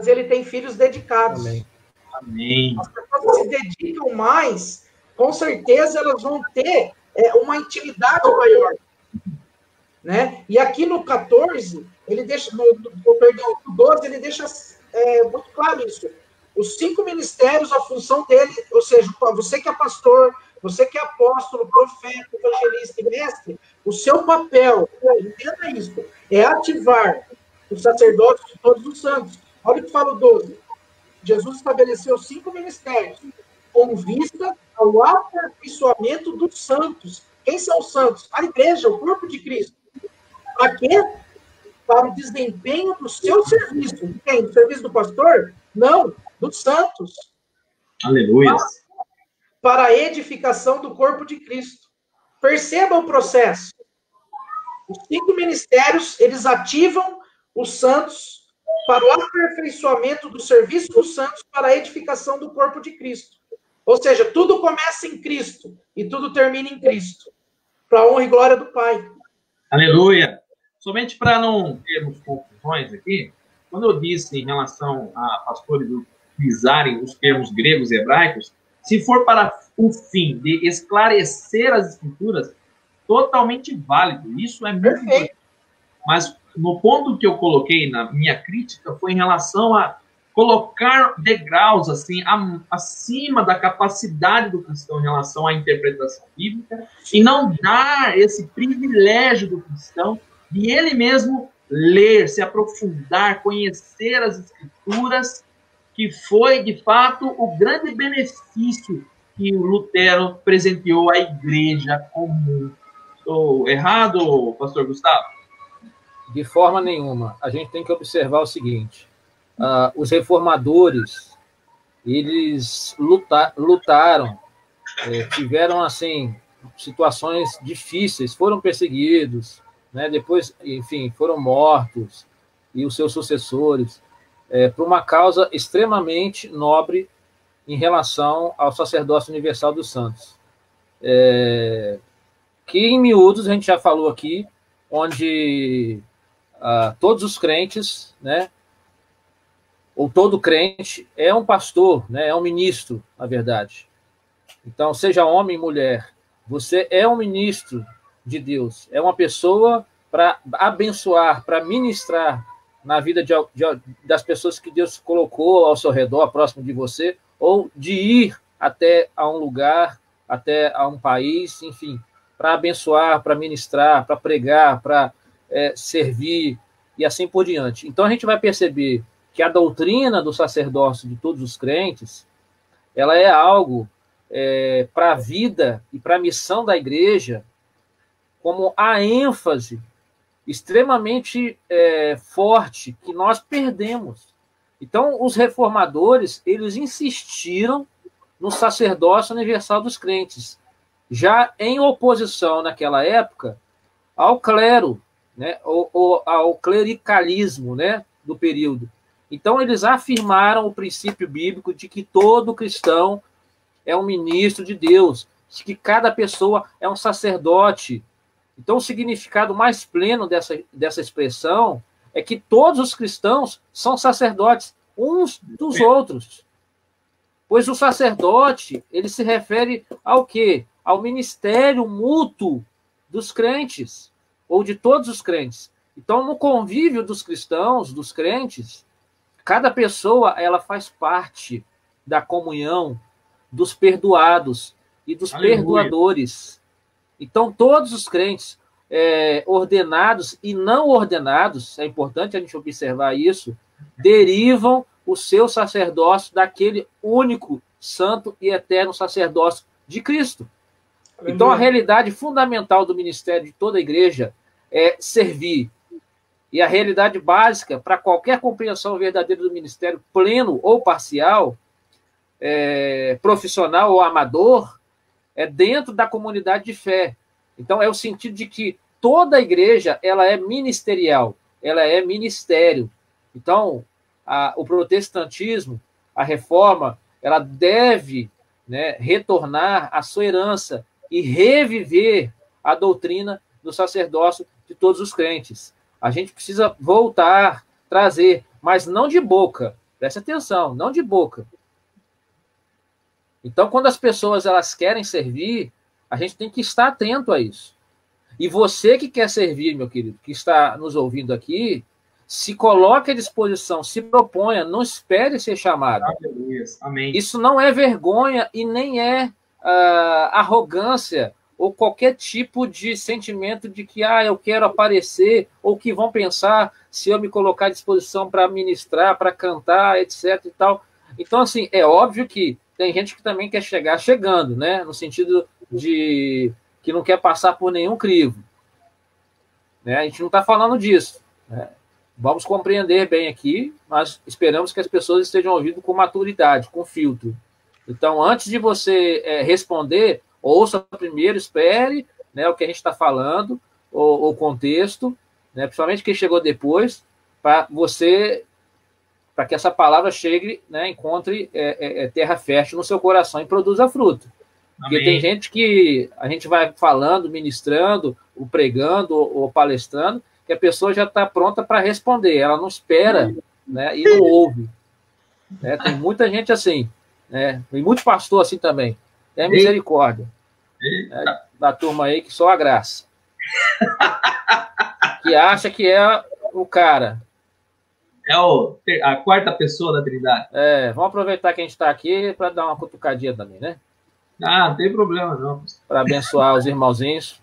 ele tem filhos dedicados. Amém. Amém. As pessoas que se dedicam mais, com certeza elas vão ter uma intimidade maior, né? E aqui no 14, ele deixa, no 12, ele deixa muito claro isso. Os 5 ministérios, a função dele, ou seja, você que é pastor, você que é apóstolo, profeta, evangelista e mestre, o seu papel, entenda isso, é ativar o sacerdócio de todos os santos. Olha o que fala o 12. Jesus estabeleceu 5 ministérios com vista ao aperfeiçoamento dos santos. Quem são os santos? A igreja, o corpo de Cristo. Para quê? Para o desempenho do seu serviço. De quem? Do serviço do pastor? Não, dos santos. Aleluia. Para a edificação do corpo de Cristo. Perceba o processo. Os 5 ministérios, eles ativam os santos para o aperfeiçoamento do serviço dos santos para a edificação do corpo de Cristo. Ou seja, tudo começa em Cristo e tudo termina em Cristo, para a honra e glória do Pai. Aleluia. Somente para não termos confusões aqui, quando eu disse em relação a pastores utilizarem os termos gregos e hebraicos, se for para o fim de esclarecer as escrituras, totalmente válido. Isso é muito importante. Mas no ponto que eu coloquei na minha crítica foi em relação a colocar degraus assim acima da capacidade do cristão em relação à interpretação bíblica e não dar esse privilégio do cristão de ele mesmo ler, se aprofundar, conhecer as escrituras, que foi de fato o grande benefício que o Lutero presenteou à igreja comum. Estou errado, pastor Gustavo? De forma nenhuma. A gente tem que observar o seguinte: os reformadores, eles lutaram, tiveram, assim, situações difíceis, foram perseguidos, né? Depois, enfim, foram mortos, e os seus sucessores, por uma causa extremamente nobre em relação ao sacerdócio universal dos santos. Que, em miúdos, a gente já falou aqui, onde todos os crentes, né, ou todo crente é um pastor, né, é um ministro, na verdade. Então, seja homem ou mulher, você é um ministro de Deus, é uma pessoa para abençoar, para ministrar na vida das pessoas que Deus colocou ao seu redor, próximo de você, ou de ir até a um lugar, até a um país, enfim, para abençoar, para ministrar, para pregar, para servir, e assim por diante. Então, a gente vai perceber que a doutrina do sacerdócio de todos os crentes, ela é algo para a vida e para a missão da igreja, como a ênfase extremamente forte que nós perdemos. Então, os reformadores, eles insistiram no sacerdócio universal dos crentes, já em oposição, naquela época, ao clero, né, ou ao clericalismo, né, do período. Então, eles afirmaram o princípio bíblico de que todo cristão é um ministro de Deus, de que cada pessoa é um sacerdote. Então, o significado mais pleno dessa expressão é que todos os cristãos são sacerdotes uns dos outros. Pois o sacerdote, ele se refere ao quê? Ao ministério mútuo dos crentes, ou de todos os crentes. Então, no convívio dos cristãos, dos crentes, cada pessoa ela faz parte da comunhão dos perdoados e dos Aleluia. perdoadores. Então, todos os crentes, ordenados e não ordenados, é importante a gente observar isso, derivam o seu sacerdócio daquele único, santo e eterno sacerdócio de Cristo. Aleluia. Então, a realidade fundamental do ministério de toda a igreja é servir. E a realidade básica para qualquer compreensão verdadeira do ministério, pleno ou parcial, profissional ou amador, é dentro da comunidade de fé. Então, é o sentido de que toda a igreja ela é ministerial, ela é ministério. Então, o protestantismo, a reforma, ela deve, né, retornar à sua herança e reviver a doutrina do sacerdócio de todos os crentes. A gente precisa voltar, trazer, mas não de boca. Preste atenção, não de boca. Então, quando as pessoas elas querem servir, a gente tem que estar atento a isso. E você que quer servir, meu querido, que está nos ouvindo aqui, se coloque à disposição, se proponha, não espere ser chamado. Amém. Isso não é vergonha e nem é arrogância ou qualquer tipo de sentimento de que eu quero aparecer ou que vão pensar se eu me colocar à disposição para ministrar, para cantar, etc. e tal. Então, assim, é óbvio que tem gente que também quer chegar chegando, né? No sentido de que não quer passar por nenhum crivo. Né? A gente não está falando disso. Né? Vamos compreender bem aqui, mas esperamos que as pessoas estejam ouvindo com maturidade, com filtro. Então, antes de você responder, ouça primeiro, espere, né, o que a gente está falando, o contexto, né, principalmente quem chegou depois, para que essa palavra chegue, né, encontre terra fértil no seu coração e produza fruto. Porque Amém. tem gente que a gente vai falando, ministrando, ou pregando, ou palestrando, que a pessoa já está pronta para responder. Ela não espera, né, e não ouve. Né? Tem muita gente assim. Né? Tem muito pastor assim também. Tem misericórdia. Né? Da turma aí que só a graça. Que acha que é o cara. É a quarta pessoa da Trindade. Vamos aproveitar que a gente está aqui para dar uma cutucadinha também, né? Não tem problema, não. Para abençoar os irmãozinhos.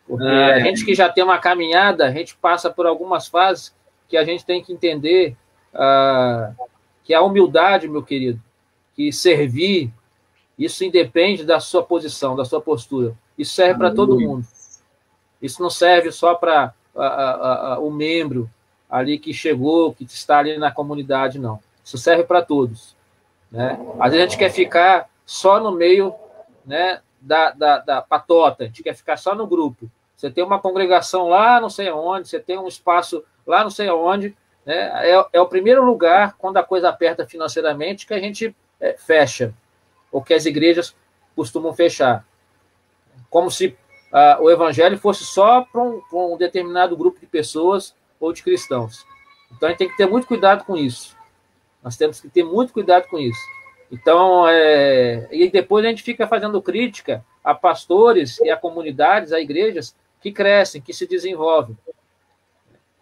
Porque a gente que já tem uma caminhada, a gente passa por algumas fases que a gente tem que entender que a humildade, meu querido, que servir, isso independe da sua posição, da sua postura. Isso serve para todo mundo. Isso não serve só para o membro ali que chegou, que está ali na comunidade, não. Isso serve para todos. Né? Às vezes a gente quer ficar só no meio, né, da patota, a gente quer ficar só no grupo. Você tem uma congregação lá não sei aonde, você tem um espaço lá não sei aonde, né? É o primeiro lugar, quando a coisa aperta financeiramente, que a gente fecha, ou que as igrejas costumam fechar. Como se o evangelho fosse só para um determinado grupo de pessoas ou de cristãos. Então, a gente tem que ter muito cuidado com isso. Nós temos que ter muito cuidado com isso. Então, e depois a gente fica fazendo crítica a pastores e a comunidades, a igrejas que crescem, que se desenvolvem.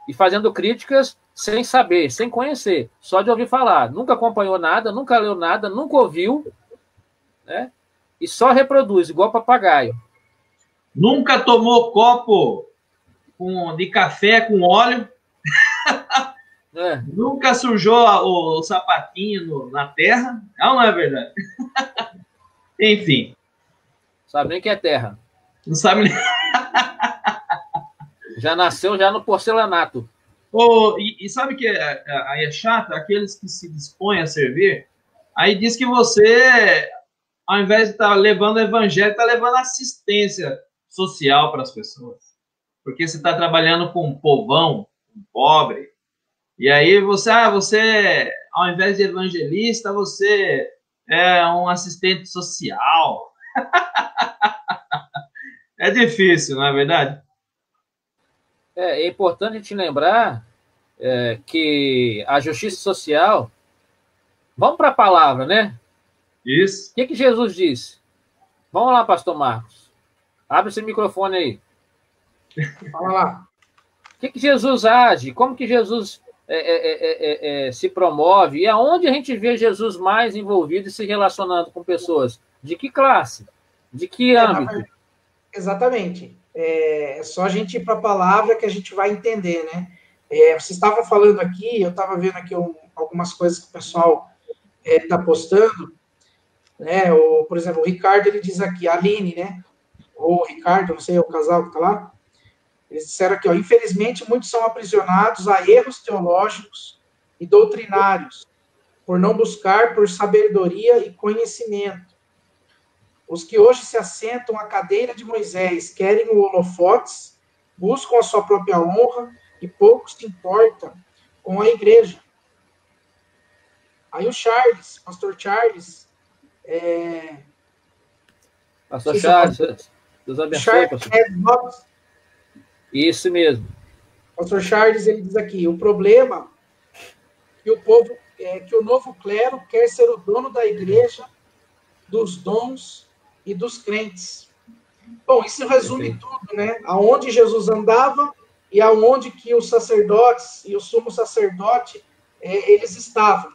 E fazendo críticas sem saber, sem conhecer, só de ouvir falar. Nunca acompanhou nada, nunca leu nada, nunca ouviu, né? E só reproduz, igual papagaio. Nunca tomou copo de café com óleo. Nunca sujou o sapatinho na terra. Não é verdade? Enfim. Sabe nem que é terra. Não sabe nem. Já nasceu já no porcelanato. E sabe que aí é chato? Aqueles que se dispõem a servir, aí diz que você, ao invés de estar levando o evangelho, está levando assistência social para as pessoas. Porque você está trabalhando com um povão, um pobre. E aí você, ao invés de evangelista, você é um assistente social. É difícil, não é verdade? É importante a gente lembrar que a justiça social... Vamos para a palavra, né? Isso. O que Jesus disse? Vamos lá, pastor Marcos. Abre esse microfone aí. Fala lá. que Jesus age? Como que Jesus se promove? E aonde a gente vê Jesus mais envolvido e se relacionando com pessoas? De que classe? De que âmbito? Exatamente. É só a gente ir para a palavra que a gente vai entender, né? Você estava falando aqui, eu estava vendo aqui algumas coisas que o pessoal está postando, né? Por exemplo, o Ricardo, ele diz aqui, a Aline, né? Ou o Ricardo, não sei, o casal que está lá, eles disseram aqui, ó, infelizmente, muitos são aprisionados a erros teológicos e doutrinários, por não buscar por sabedoria e conhecimento. Os que hoje se assentam à cadeira de Moisés querem o holofotes, buscam a sua própria honra e pouco se importam com a igreja. Aí o Charles, pastor Charles... Pastor Charles, Deus abençoe, pastor. Isso mesmo. Pastor Charles, ele diz aqui, o problema que o povo, que o novo clero quer ser o dono da igreja, dos dons e dos crentes. Bom, isso resume tudo, né? Aonde Jesus andava e aonde que os sacerdotes e o sumo sacerdote, eles estavam.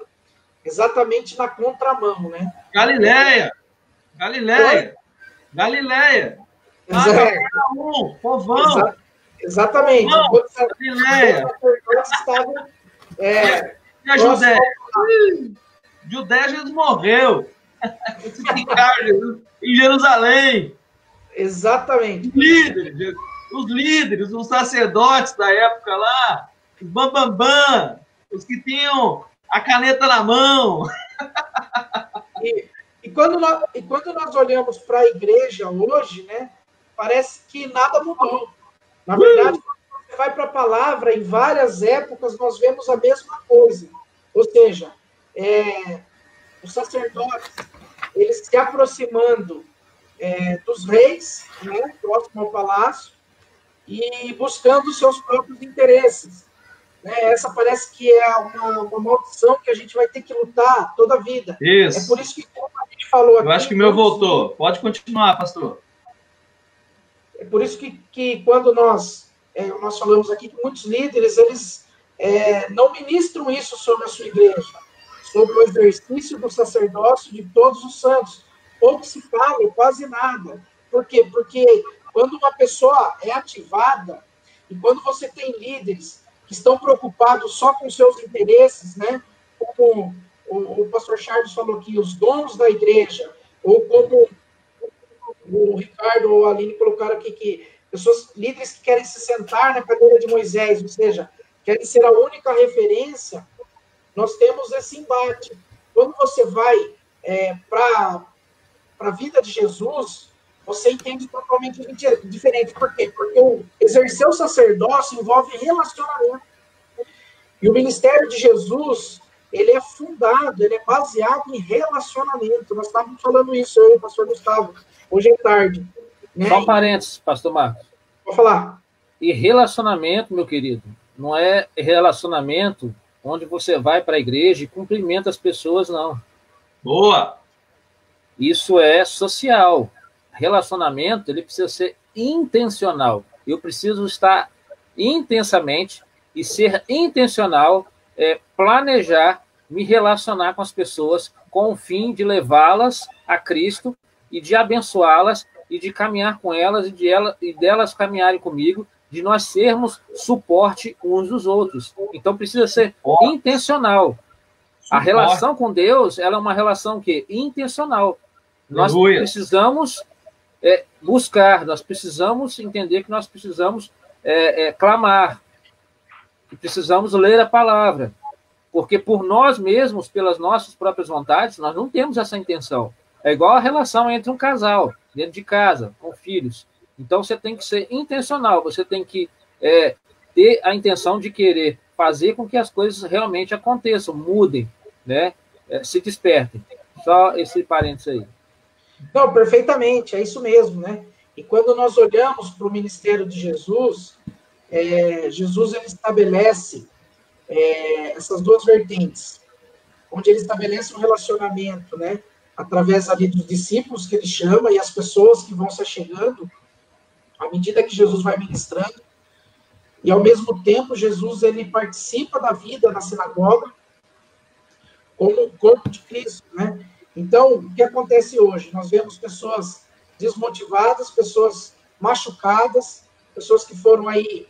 Exatamente na contramão, né? Galileia! Povão! Exatamente. Galileia! Estavam, e a Judéia? Judéia, Jesus morreu. Em Jerusalém. Exatamente. Os líderes, os sacerdotes da época lá, os bambambam, os que tinham a caneta na mão. E quando nós olhamos para a igreja hoje, né, parece que nada mudou. Na verdade, quando você vai para a palavra, em várias épocas nós vemos a mesma coisa. Ou seja, os sacerdotes, eles se aproximando dos reis, né, próximo ao palácio, e buscando os seus próprios interesses. Essa parece que é uma maldição que a gente vai ter que lutar toda a vida. Isso. É por isso que, como a gente falou aqui... Eu acho que o meu voltou. Pode continuar, pastor. É por isso que quando nós falamos aqui que muitos líderes, eles não ministram isso sobre a sua igreja, sobre o exercício do sacerdócio de todos os santos. Pouco se fala, quase nada. Por quê? Porque quando uma pessoa é ativada, e quando você tem líderes que estão preocupados só com seus interesses, né? Como o pastor Charles falou aqui, os dons da igreja, ou como o Ricardo ou a Aline colocaram aqui, que pessoas, líderes que querem se sentar na cadeira de Moisés, ou seja, querem ser a única referência, nós temos esse embate. Quando você vai para a vida de Jesus, você entende totalmente diferente. Por quê? Porque exercer o sacerdócio envolve relacionamento. E o ministério de Jesus, ele é fundado, ele é baseado em relacionamento. Nós estávamos falando isso, eu e o pastor Gustavo, hoje à tarde. Né? Só um parênteses, pastor Marcos. Vou falar. E relacionamento, meu querido, não é relacionamento onde você vai para a igreja e cumprimenta as pessoas, não. Boa! Isso é social. Relacionamento, ele precisa ser intencional. Eu preciso estar intensamente e ser intencional, planejar, me relacionar com as pessoas com o fim de levá-las a Cristo e de abençoá-las e de caminhar com elas e delas caminharem comigo, de nós sermos suporte uns dos outros. Então, precisa ser intencional. A relação com Deus, ela é uma relação que intencional. Nós precisamos buscar, nós precisamos entender que nós precisamos clamar, que precisamos ler a palavra, porque por nós mesmos, pelas nossas próprias vontades, nós não temos essa intenção. É igual a relação entre um casal, dentro de casa, com filhos. Então, você tem que ser intencional, você tem que ter a intenção de querer fazer com que as coisas realmente aconteçam, mudem, né? Se despertem. Só esse parênteses aí. Não, perfeitamente, é isso mesmo, né? E quando nós olhamos para o ministério de Jesus, Jesus ele estabelece essas duas vertentes, onde ele estabelece um relacionamento, né? Através ali dos discípulos que ele chama e as pessoas que vão se chegando à medida que Jesus vai ministrando. e ao mesmo tempo Jesus ele participa da vida na sinagoga como o corpo de Cristo, né? Então, o que acontece hoje? Nós vemos pessoas desmotivadas, pessoas machucadas, pessoas que foram aí,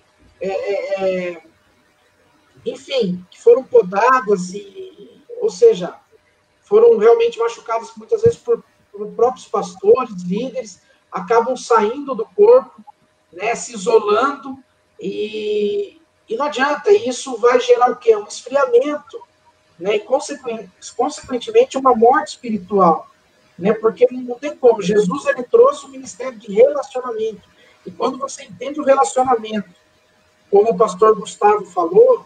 enfim, que foram podadas, ou seja, foram realmente machucadas muitas vezes por próprios pastores, líderes, acabam saindo do corpo, né, se isolando, e não adianta, isso vai gerar o quê? Um esfriamento, né, e consequentemente uma morte espiritual, né, porque não tem como. Jesus ele trouxe um ministério de relacionamento, e quando você entende o relacionamento, como o pastor Gustavo falou,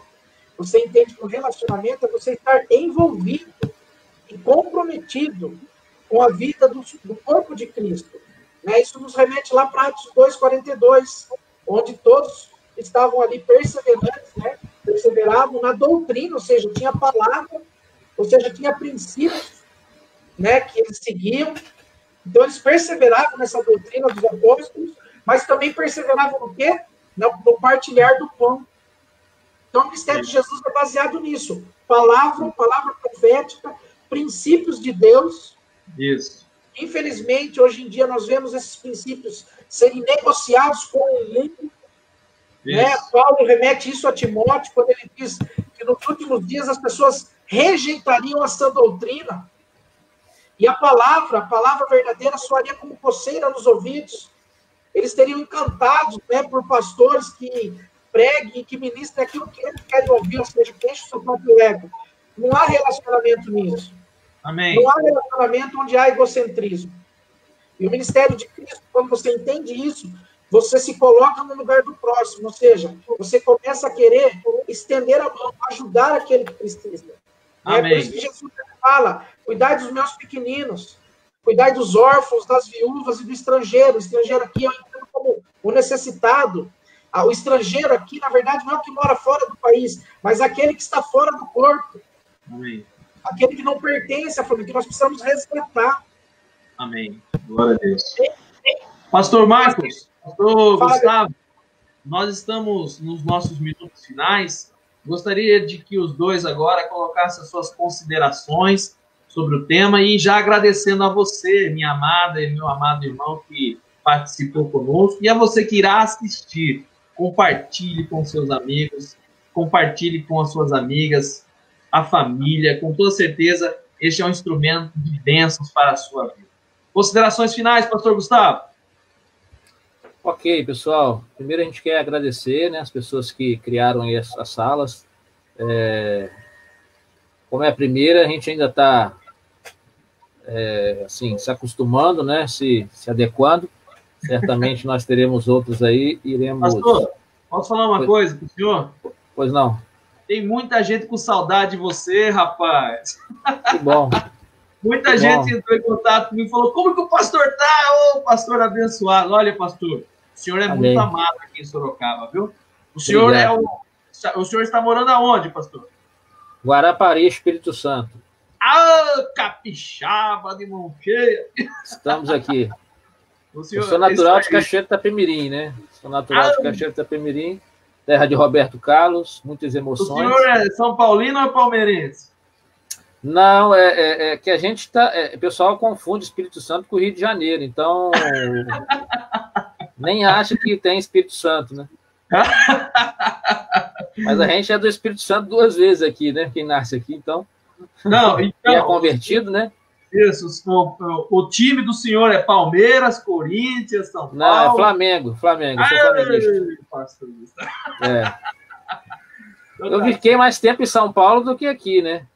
você entende que o relacionamento é você estar envolvido e comprometido com a vida do corpo de Cristo, né? Isso nos remete lá para Atos 2:42, onde todos estavam ali perseverantes, né? Perseveravam na doutrina, ou seja, tinha palavra, ou seja, tinha princípios, né, que eles seguiam. Então, eles perseveravam nessa doutrina dos apóstolos, mas também perseveravam no quê? No partilhar do pão. Então, o ministério de Jesus é baseado nisso. Palavra profética, princípios de Deus. Isso. Infelizmente, hoje em dia, nós vemos esses princípios serem negociados com o mundo. Né? Paulo remete isso a Timóteo, quando ele diz que nos últimos dias as pessoas rejeitariam essa doutrina. E a palavra verdadeira soaria como coceira nos ouvidos. Eles teriam encantados, né, por pastores que preguem, que ministrem aquilo que eles querem ouvir, ou seja, que enche o seu próprio ego. Não há relacionamento nisso. Amém. Não há relacionamento onde há egocentrismo. E o ministério de Cristo, quando você entende isso, você se coloca no lugar do próximo, ou seja, você começa a querer estender a mão, ajudar aquele que precisa. É por isso que Jesus fala, cuidai dos meus pequeninos, cuidai dos órfãos, das viúvas e do estrangeiro. O estrangeiro aqui eu entendo como o necessitado. O estrangeiro aqui, na verdade, não é o que mora fora do país, mas aquele que está fora do corpo. Amém. Aquele que não pertence à família, que nós precisamos resgatar. Amém. Glória a Deus. Pastor Marcos, pastor Gustavo, nós estamos nos nossos minutos finais. Gostaria de que os dois agora colocassem as suas considerações sobre o tema e já agradecendo a você, minha amada e meu amado irmão que participou conosco, e a você que irá assistir. Compartilhe com seus amigos, compartilhe com as suas amigas, a família. Com toda certeza, este é um instrumento de bênçãos para a sua vida. Considerações finais, pastor Gustavo? Ok, pessoal. Primeiro a gente quer agradecer, né, as pessoas que criaram essas salas. Como é a primeira, a gente ainda está assim, se acostumando, né, se adequando. Certamente nós teremos outros aí, iremos... Pastor, posso falar uma coisa para o senhor? Pois não. Tem muita gente com saudade de você, rapaz. Que bom. Muita gente entrou em contato comigo e falou, como que o pastor tá? Ô, pastor abençoado. Olha, pastor, o senhor é Amém. muito amado aqui em Sorocaba, viu? O senhor o senhor está morando aonde, pastor? Guarapari, Espírito Santo. Ah, capixaba de mão cheia. Estamos aqui. Eu sou natural de Cachoeiro de Itapemirim, né? Sou natural de Cachoeiro de Itapemirim, terra de Roberto Carlos, muitas emoções. O senhor é São Paulino ou é palmeirense? Não, que a gente está... o pessoal confunde Espírito Santo com o Rio de Janeiro, então nem acha que tem Espírito Santo, né? Mas a gente é do Espírito Santo 2 vezes aqui, né? Quem nasce aqui, então... Não, então... E é convertido, né? Isso, o time do senhor é Palmeiras, Corinthians, São Paulo... Não, é Flamengo, eu sou flamenguista. Eu fiquei mais tempo em São Paulo do que aqui, né?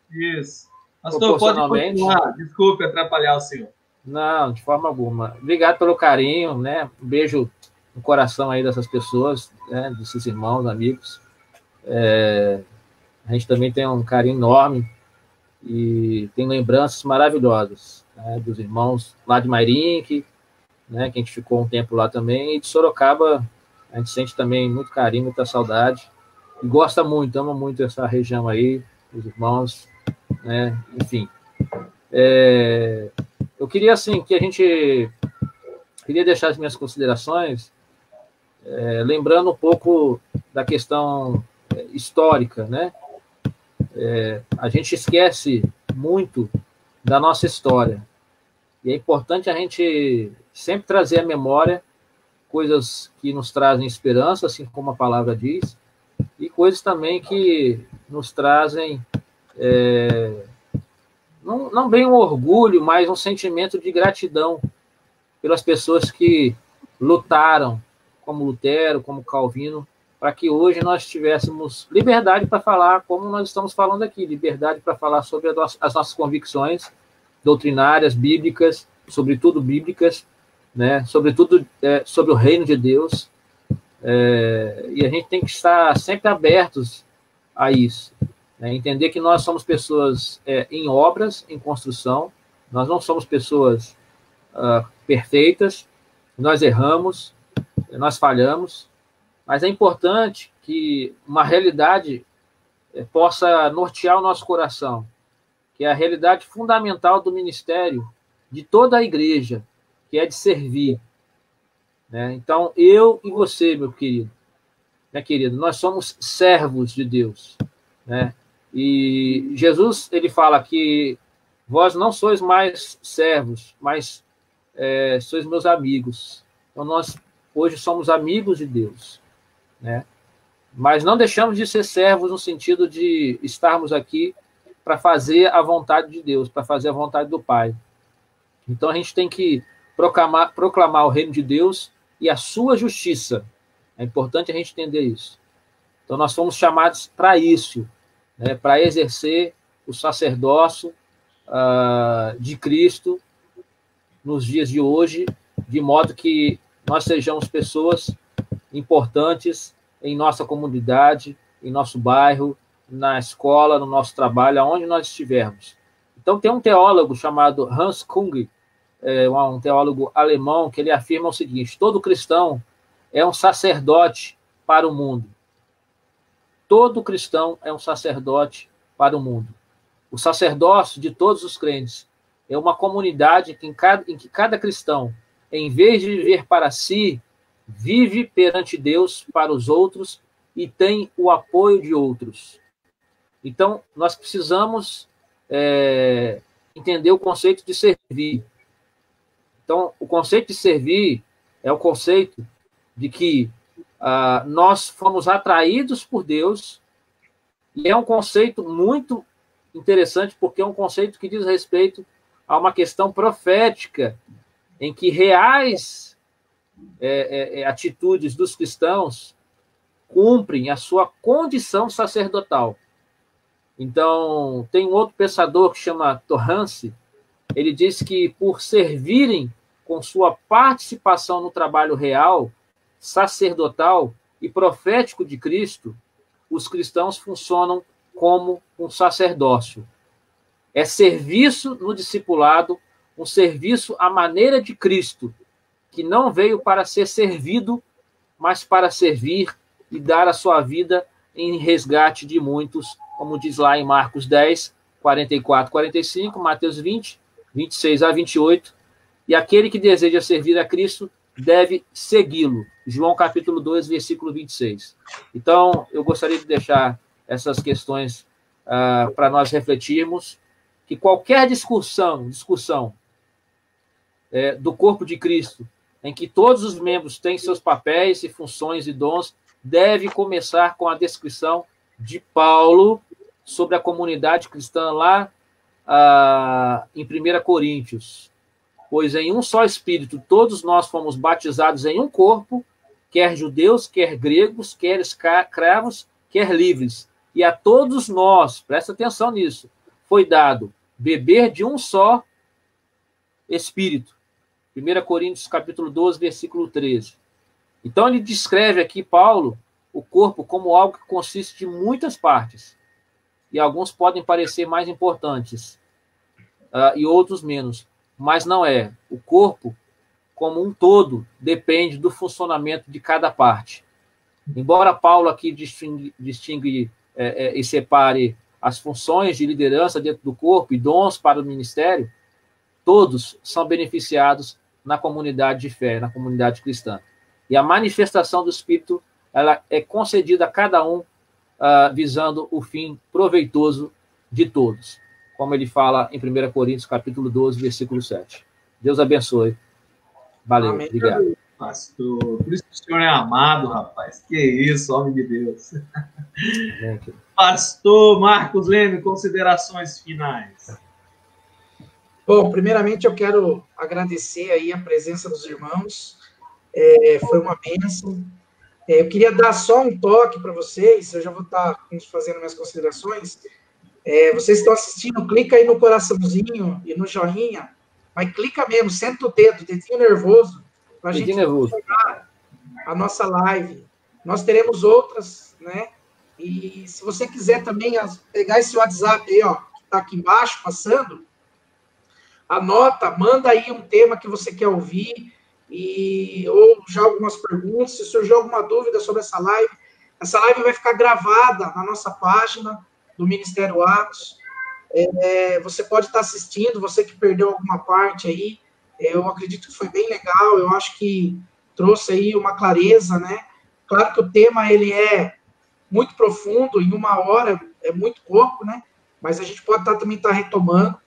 Isso. Pastor, pode continuar. Desculpe atrapalhar o senhor. Não, de forma alguma. Obrigado pelo carinho, né? Um beijo no coração aí dessas pessoas, né? Desses irmãos, amigos. A gente também tem um carinho enorme e tem lembranças maravilhosas, né? Dos irmãos lá de Mairinque, né? Que a gente ficou um tempo lá também, e de Sorocaba a gente sente também muito carinho, muita saudade, e gosta muito, ama muito essa região aí, os irmãos, né? Enfim. Eu queria, assim, que a gente... Queria deixar as minhas considerações lembrando um pouco da questão histórica, né? A gente esquece muito da nossa história. E é importante a gente sempre trazer à memória coisas que nos trazem esperança, assim como a palavra diz, e coisas também que nos trazem, não bem um orgulho, mas um sentimento de gratidão pelas pessoas que lutaram, como Lutero, como Calvino, para que hoje nós tivéssemos liberdade para falar, como nós estamos falando aqui, liberdade para falar sobre as nossas convicções doutrinárias, bíblicas, sobretudo bíblicas, né? Sobretudo sobre o reino de Deus, e a gente tem que estar sempre abertos a isso, né? Entender que nós somos pessoas em obras, em construção, nós não somos pessoas perfeitas, nós erramos, nós falhamos, mas é importante que uma realidade possa nortear o nosso coração, que é a realidade fundamental do ministério de toda a igreja, que é de servir, né? Então, eu e você, meu querido, minha querida, nós somos servos de Deus, né? E Jesus, ele fala que vós não sois mais servos, mas sois meus amigos. Então, nós hoje somos amigos de Deus, né? Mas não deixamos de ser servos no sentido de estarmos aqui para fazer a vontade de Deus, para fazer a vontade do Pai. Então, a gente tem que proclamar o reino de Deus e a sua justiça. É importante a gente entender isso. Então, nós fomos chamados para isso, né, para exercer o sacerdócio de Cristo nos dias de hoje, de modo que nós sejamos pessoas importantes em nossa comunidade, em nosso bairro, na escola, no nosso trabalho, aonde nós estivermos. Então, tem um teólogo chamado Hans Kung, um teólogo alemão, que ele afirma o seguinte: todo cristão é um sacerdote para o mundo. Todo cristão é um sacerdote para o mundo. O sacerdócio de todos os crentes é uma comunidade em que cada cristão, em vez de viver para si, vive perante Deus para os outros e tem o apoio de outros. Então, nós precisamos entender o conceito de servir. Então, o conceito de servir é o conceito de que nós fomos atraídos por Deus, e é um conceito muito interessante, porque é um conceito que diz respeito a uma questão profética, em que reais atitudes dos cristãos cumprem a sua condição sacerdotal. Então, tem um outro pensador que chama Torrance, ele diz que por servirem com sua participação no trabalho real, sacerdotal e profético de Cristo, os cristãos funcionam como um sacerdócio. É serviço no discipulado, um serviço à maneira de Cristo, que não veio para ser servido, mas para servir e dar a sua vida em resgate de muitos, como diz lá em Marcos 10, 44, 45, Mateus 20, 26 a 28, e aquele que deseja servir a Cristo deve segui-lo. João capítulo 2, versículo 26. Então, eu gostaria de deixar essas questões para nós refletirmos, que qualquer discussão do corpo de Cristo, em que todos os membros têm seus papéis e funções e dons, deve começar com a descrição de Paulo sobre a comunidade cristã lá em 1 Coríntios. Pois em um só Espírito todos nós fomos batizados em um corpo, quer judeus, quer gregos, quer escravos, quer livres. E a todos nós, presta atenção nisso, foi dado beber de um só Espírito. 1 Coríntios capítulo 12, versículo 13. Então ele descreve aqui, Paulo, o corpo como algo que consiste de muitas partes. E alguns podem parecer mais importantes e outros menos. Mas não é. O corpo, como um todo, depende do funcionamento de cada parte. Embora Paulo aqui distingue e separe as funções de liderança dentro do corpo e dons para o ministério, todos são beneficiados na comunidade de fé, na comunidade cristã. E a manifestação do Espírito ela é concedida a cada um visando o fim proveitoso de todos, como ele fala em 1 Coríntios, capítulo 12, versículo 7. Deus abençoe. Valeu, Amém. obrigado. Pastor, por isso que o senhor é amado, rapaz. Que isso, homem de Deus. Amém. Pastor Marcos Leme, considerações finais. Bom, primeiramente eu quero agradecer aí a presença dos irmãos. Foi uma bênção. Eu queria dar só um toque para vocês, eu já vou estar fazendo minhas considerações. Vocês estão assistindo, clica aí no coraçãozinho e no joinha, mas clica mesmo, senta o dedinho nervoso, para a gente jogar a nossa live. Nós teremos outras, né? E se você quiser também pegar esse WhatsApp aí, ó, que está aqui embaixo, passando, anota, manda aí um tema que você quer ouvir, ou já algumas perguntas, se surgiu alguma dúvida sobre essa live vai ficar gravada na nossa página do Ministério Atos. Você pode estar assistindo, você que perdeu alguma parte aí, eu acredito que foi bem legal, eu acho que trouxe aí uma clareza, né? Claro que o tema, ele é muito profundo, em 1 hora é muito pouco, né? Mas a gente pode também estar retomando.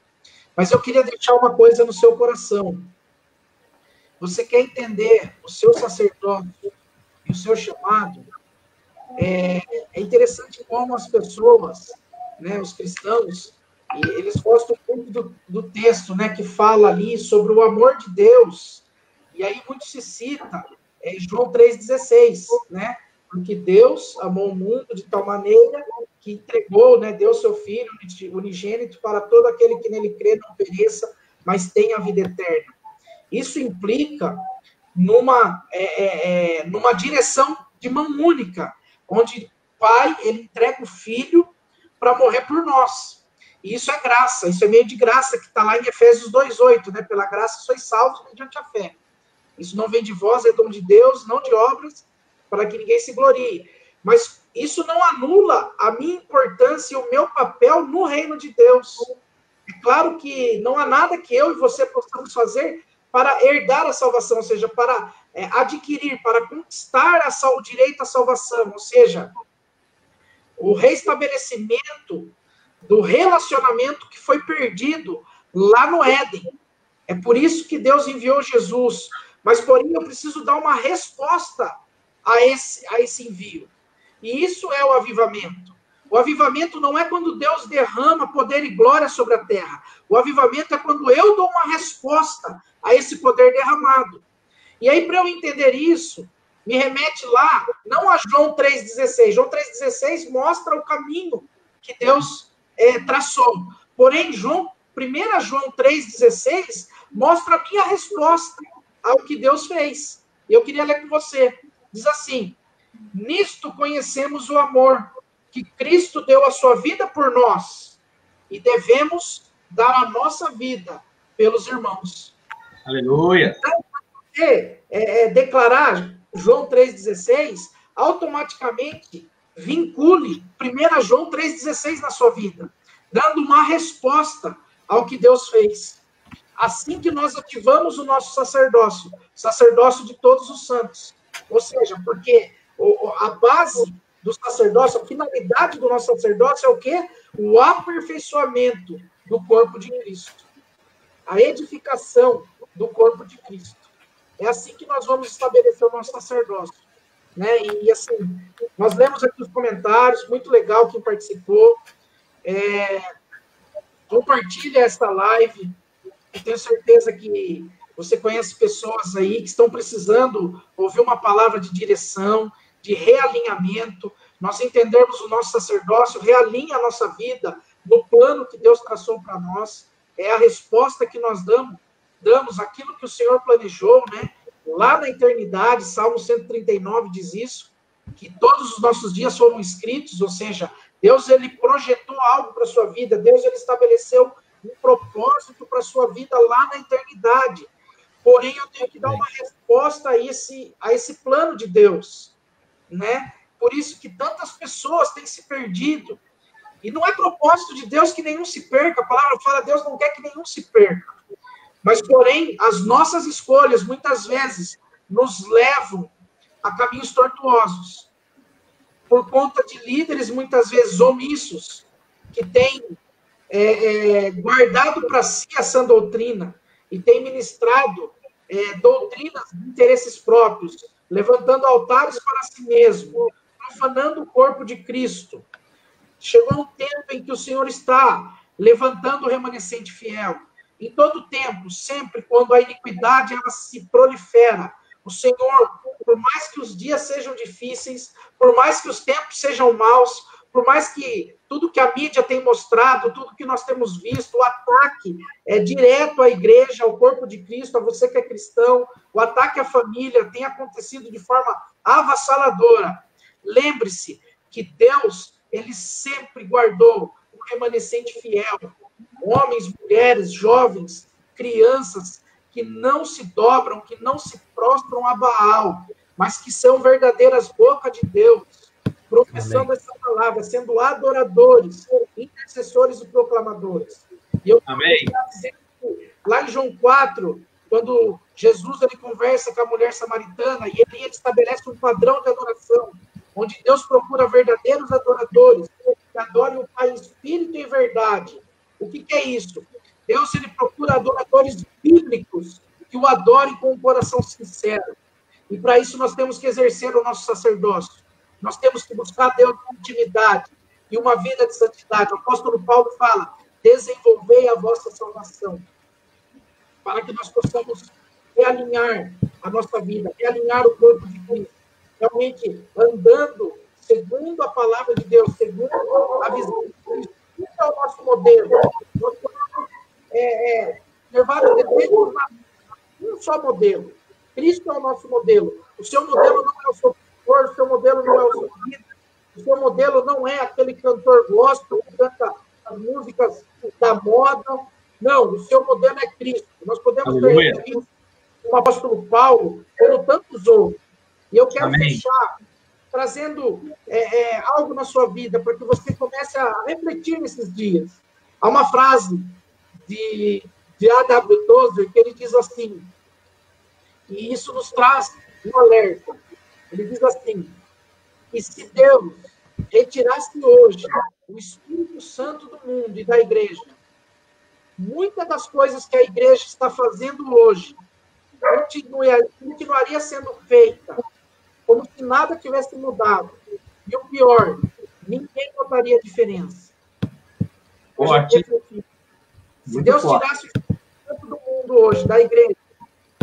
Mas eu queria deixar uma coisa no seu coração. Você quer entender o seu sacerdócio e o seu chamado? É interessante como as pessoas, né, os cristãos, eles gostam muito do texto, né, que fala ali sobre o amor de Deus. E aí muito se cita João 3,16, né? Porque Deus amou o mundo de tal maneira que entregou, né, deu seu Filho unigênito para todo aquele que nele crê não pereça, mas tenha a vida eterna. Isso implica numa direção de mão única, onde o Pai, ele entrega o Filho para morrer por nós. E isso é graça, isso é meio de graça, que está lá em Efésios 2,8, né? Pela graça sois salvos mediante a fé. Isso não vem de vós, é dom de Deus, não de obras, para que ninguém se glorie. Mas isso não anula a minha importância e o meu papel no reino de Deus. É claro que não há nada que eu e você possamos fazer para herdar a salvação, ou seja, para adquirir, para conquistar o direito à salvação, ou seja, o restabelecimento do relacionamento que foi perdido lá no Éden. É por isso que Deus enviou Jesus. Mas, porém, eu preciso dar uma resposta a esse envio. E isso é o avivamento. O avivamento não é quando Deus derrama poder e glória sobre a terra. O avivamento é quando eu dou uma resposta a esse poder derramado. E aí, para eu entender isso, me remete lá, não a João 3,16. João 3,16 mostra o caminho que Deus traçou. Porém, 1 João 3,16 mostra a minha resposta ao que Deus fez. E eu queria ler com você. Diz assim: nisto conhecemos o amor, que Cristo deu a sua vida por nós, e devemos dar a nossa vida pelos irmãos. Aleluia! Então, declarar João 3,16, automaticamente vincule 1 João 3,16 na sua vida, dando uma resposta ao que Deus fez. Assim que nós ativamos o nosso sacerdócio de todos os santos. Ou seja, porque a base do sacerdócio, a finalidade do nosso sacerdócio é o quê? O aperfeiçoamento do corpo de Cristo. A edificação do corpo de Cristo. É assim que nós vamos estabelecer o nosso sacerdócio. Né? E assim, nós lemos aqui os comentários, muito legal quem participou. Compartilha esta live. Eu tenho certeza que você conhece pessoas aí que estão precisando ouvir uma palavra de direção, de realinhamento, nós entendermos o nosso sacerdócio, realinha a nossa vida no plano que Deus traçou para nós, é a resposta que nós damos aquilo que o Senhor planejou, né? Lá na eternidade, Salmo 139 diz isso, que todos os nossos dias foram escritos, ou seja, Deus, ele projetou algo para a sua vida, Deus, ele estabeleceu um propósito para a sua vida lá na eternidade. Porém, eu tenho que dar uma resposta a esse plano de Deus, né? Por isso que tantas pessoas têm se perdido. E não é propósito de Deus que nenhum se perca. A palavra fala, Deus não quer que nenhum se perca. Mas, porém, as nossas escolhas, muitas vezes, nos levam a caminhos tortuosos. por conta de líderes, muitas vezes, omissos, que têm guardado para si a sã doutrina e têm ministrado doutrinas de interesses próprios, levantando altares para si mesmo, profanando o corpo de Cristo. Chegou um tempo em que o Senhor está levantando o remanescente fiel. Em todo tempo, sempre quando a iniquidade ela se prolifera, o Senhor, por mais que os dias sejam difíceis, por mais que os tempos sejam maus, por mais que tudo que a mídia tem mostrado, tudo que nós temos visto, o ataque é direto à igreja, ao corpo de Cristo, a você que é cristão, o ataque à família tem acontecido de forma avassaladora. Lembre-se que Deus, ele sempre guardou o remanescente fiel, homens, mulheres, jovens, crianças, que não se dobram, que não se prostram a Baal, mas que são verdadeiras bocas de Deus, professando essa palavra, sendo adoradores, intercessores e proclamadores. E eu Amém. Lá em João 4, quando Jesus ele conversa com a mulher samaritana, e ele estabelece um padrão de adoração, onde Deus procura verdadeiros adoradores, que adorem o Pai em espírito e em verdade. O que é isso? Deus ele procura adoradores bíblicos, que o adorem com um coração sincero. E para isso nós temos que exercer o nosso sacerdócio. Nós temos que buscar Deus com intimidade e uma vida de santidade. O apóstolo Paulo fala, desenvolvei a vossa salvação, para que nós possamos realinhar a nossa vida, realinhar o corpo de Cristo, realmente andando segundo a palavra de Deus, segundo a visão de Cristo. Isso é o nosso modelo. Nós podemos levar o desejo um só modelo. Cristo é o nosso modelo. O seu modelo não é o seu pastor, o seu modelo não é o seu líder, o seu modelo não é aquele cantor gospel que canta as músicas da moda. Não, o seu modelo é Cristo. Nós podemos ver o apóstolo Paulo, como tantos outros. E eu quero fechar trazendo algo na sua vida, para que você comece a refletir nesses dias. Há uma frase de A.W. Tozer que ele diz assim, e isso nos traz um alerta. Ele diz assim, que se Deus retirasse hoje o Espírito Santo do mundo e da igreja, muitas das coisas que a igreja está fazendo hoje continuaria sendo feita como se nada tivesse mudado. E o pior, ninguém notaria a diferença. Se Deus tirasse o Espírito Santo do mundo hoje, da igreja,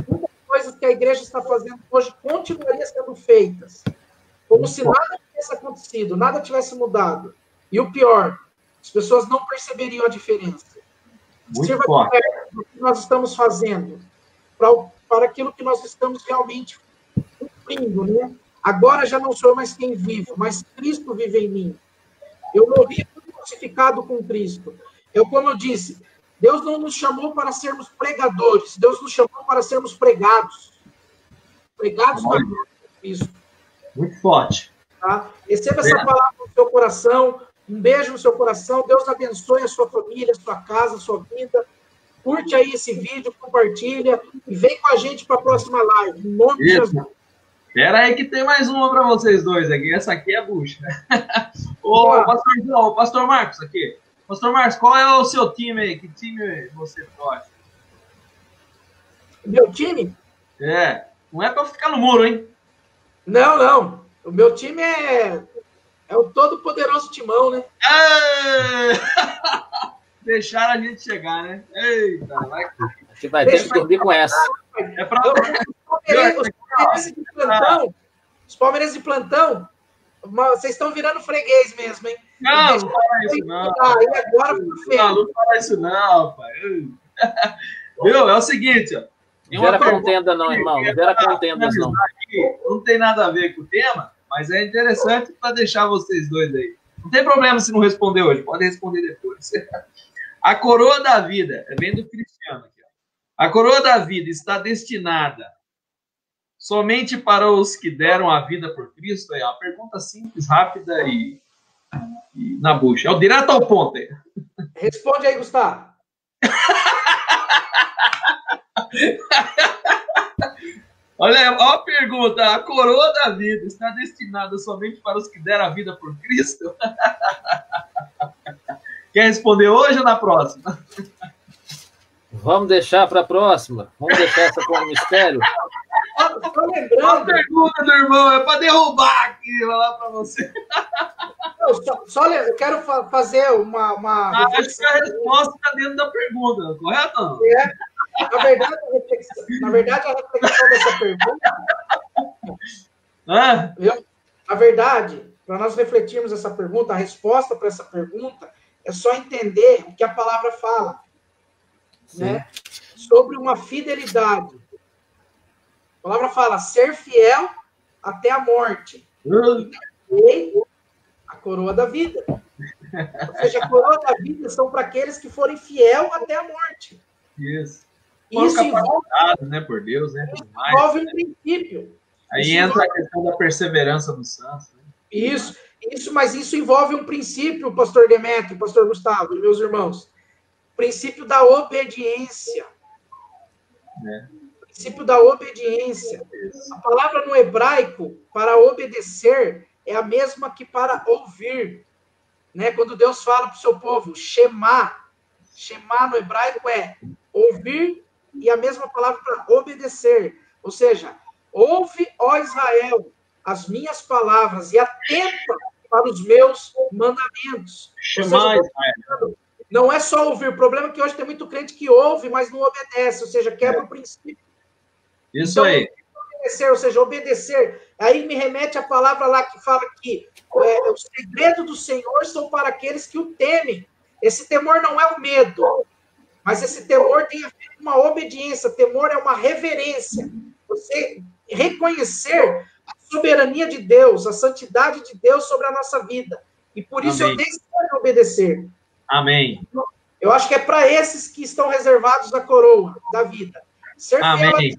muitas coisas que a igreja está fazendo hoje continuariam sendo feitas, como se nada tivesse acontecido, nada tivesse mudado. E o pior, as pessoas não perceberiam a diferença. Sirva de alerta do que nós estamos fazendo, para aquilo que nós estamos realmente cumprindo, né? Agora já não sou mais quem vivo, mas Cristo vive em mim. Eu morri crucificado com Cristo. Como eu disse, Deus não nos chamou para sermos pregadores, Deus nos chamou para sermos pregados. Pregados para Cristo. Muito forte. Tá? Receba essa palavra no seu coração, um beijo no seu coração, Deus abençoe a sua família, a sua casa, a sua vida. Curte aí esse vídeo, compartilha e vem com a gente para a próxima live. Em nome de Jesus. Espera aí que tem mais uma para vocês dois aqui. Essa aqui é bucha. Ô, pastor Marcos, aqui. Pastor Marcos, qual é o seu time aí? Que time você torce? Meu time? Não é para ficar no muro, hein? Não, não. O meu time é o todo-poderoso Timão, né? Deixaram a gente chegar, né? Eita, vai. Você vai ter que dormir com essa. É pra... Os palmeirenses de plantão, vocês estão virando freguês mesmo, hein? Não fala isso não. E agora não fala isso não, pai. Viu? É o seguinte, ó. Não era contenda não, irmão. Não era contenda não. Não tem nada a ver com o tema, mas é interessante para deixar vocês dois aí. Não tem problema se não responder hoje, pode responder depois. A coroa da vida, vem do Cristiano aqui, ó. A coroa da vida está destinada somente para os que deram a vida por Cristo? É uma pergunta simples, rápida e na bucha. É o direto ao ponto aí. Responde aí, Gustavo. Olha a pergunta: a coroa da vida está destinada somente para os que deram a vida por Cristo? Quer responder hoje ou na próxima? Vamos deixar para a próxima. Vamos deixar essa como mistério. A pergunta do irmão é para derrubar aqui, vou lá para você. Eu quero fazer uma acho que a resposta está dentro da pergunta, correto? Na verdade, a reflexão dessa pergunta... Na verdade, para nós refletirmos essa pergunta, a resposta para essa pergunta é só entender o que a palavra fala, né? Sobre uma fidelidade. A palavra fala ser fiel até a morte. E a coroa da vida. Ou seja, a coroa da vida são para aqueles que forem fiel até a morte. Isso. Isso envolve, né, por Deus, né? Envolve um princípio. Aí entra a questão da perseverança dos santos. Né? Mas isso envolve um princípio, pastor Demétrio, pastor Gustavo e meus irmãos. O princípio da obediência. O princípio da obediência. A palavra no hebraico, para obedecer, é a mesma que para ouvir. Né? Quando Deus fala para o seu povo, Shema. Shema no hebraico é ouvir e a mesma palavra para obedecer. Ou seja, ouve, ó Israel, as minhas palavras e atenta para os meus mandamentos. Shema, não é só ouvir. O problema é que hoje tem muito crente que ouve, mas não obedece. Ou seja, quebra o princípio. Isso então, aí. Obedecer, ou seja, obedecer. Aí me remete a palavra lá que fala que o segredo do Senhor são para aqueles que o temem. Esse temor não é o medo, mas esse temor tem a ver com uma obediência. Temor é uma reverência. Você reconhecer a soberania de Deus, a santidade de Deus sobre a nossa vida. E por isso eu decido obedecer. Amém. Eu acho que é para esses que estão reservados a coroa da vida. Ser fiel até a morte,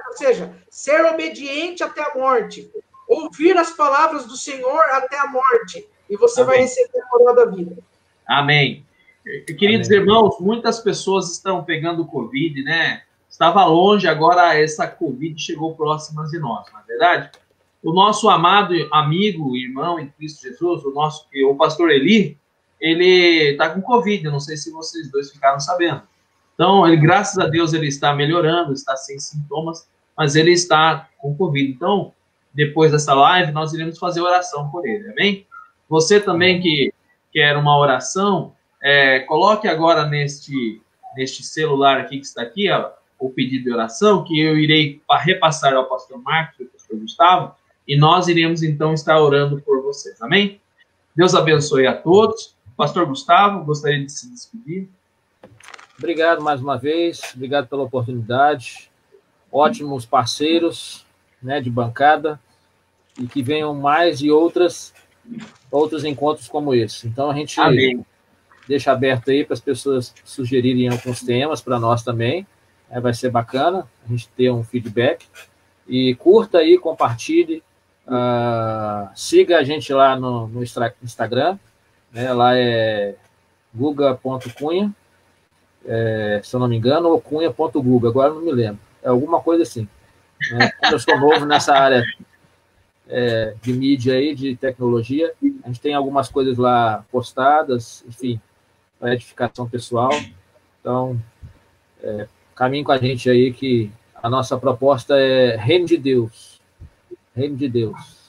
ou seja, ser obediente até a morte. Ouvir as palavras do Senhor até a morte. E você vai receber a coroa da vida. Amém. Queridos irmãos, muitas pessoas estão pegando Covid, né? Estava longe, agora essa Covid chegou próxima de nós, não é verdade? O nosso amado amigo, irmão em Cristo Jesus, o pastor Eli, ele está com Covid, não sei se vocês dois ficaram sabendo. Então, graças a Deus, ele está melhorando, está sem sintomas, mas ele está com Covid. Então, depois dessa live, nós iremos fazer oração por ele, amém? Você também que quer uma oração, coloque agora neste celular aqui que está aqui, ó, o pedido de oração, que eu irei repassar ao pastor Marcos e ao pastor Gustavo, e nós iremos, então, estar orando por vocês, amém? Deus abençoe a todos. Pastor Gustavo, gostaria de se despedir. Obrigado mais uma vez, obrigado pela oportunidade. Ótimos parceiros, né, de bancada, e que venham mais e outros encontros como esse. Então, a gente deixa aberto aí para as pessoas sugerirem alguns temas para nós também. Vai ser bacana a gente ter um feedback. E curta aí, compartilhe. Siga a gente lá no Instagram. Né, lá é guga.cunha, se eu não me engano, ou cunha.guga, agora não me lembro. É alguma coisa assim. Né? Eu sou novo nessa área de mídia aí, de tecnologia. A gente tem algumas coisas lá postadas, enfim, para edificação pessoal. Então, caminhe com a gente aí, que a nossa proposta é Reino de Deus. Reino de Deus.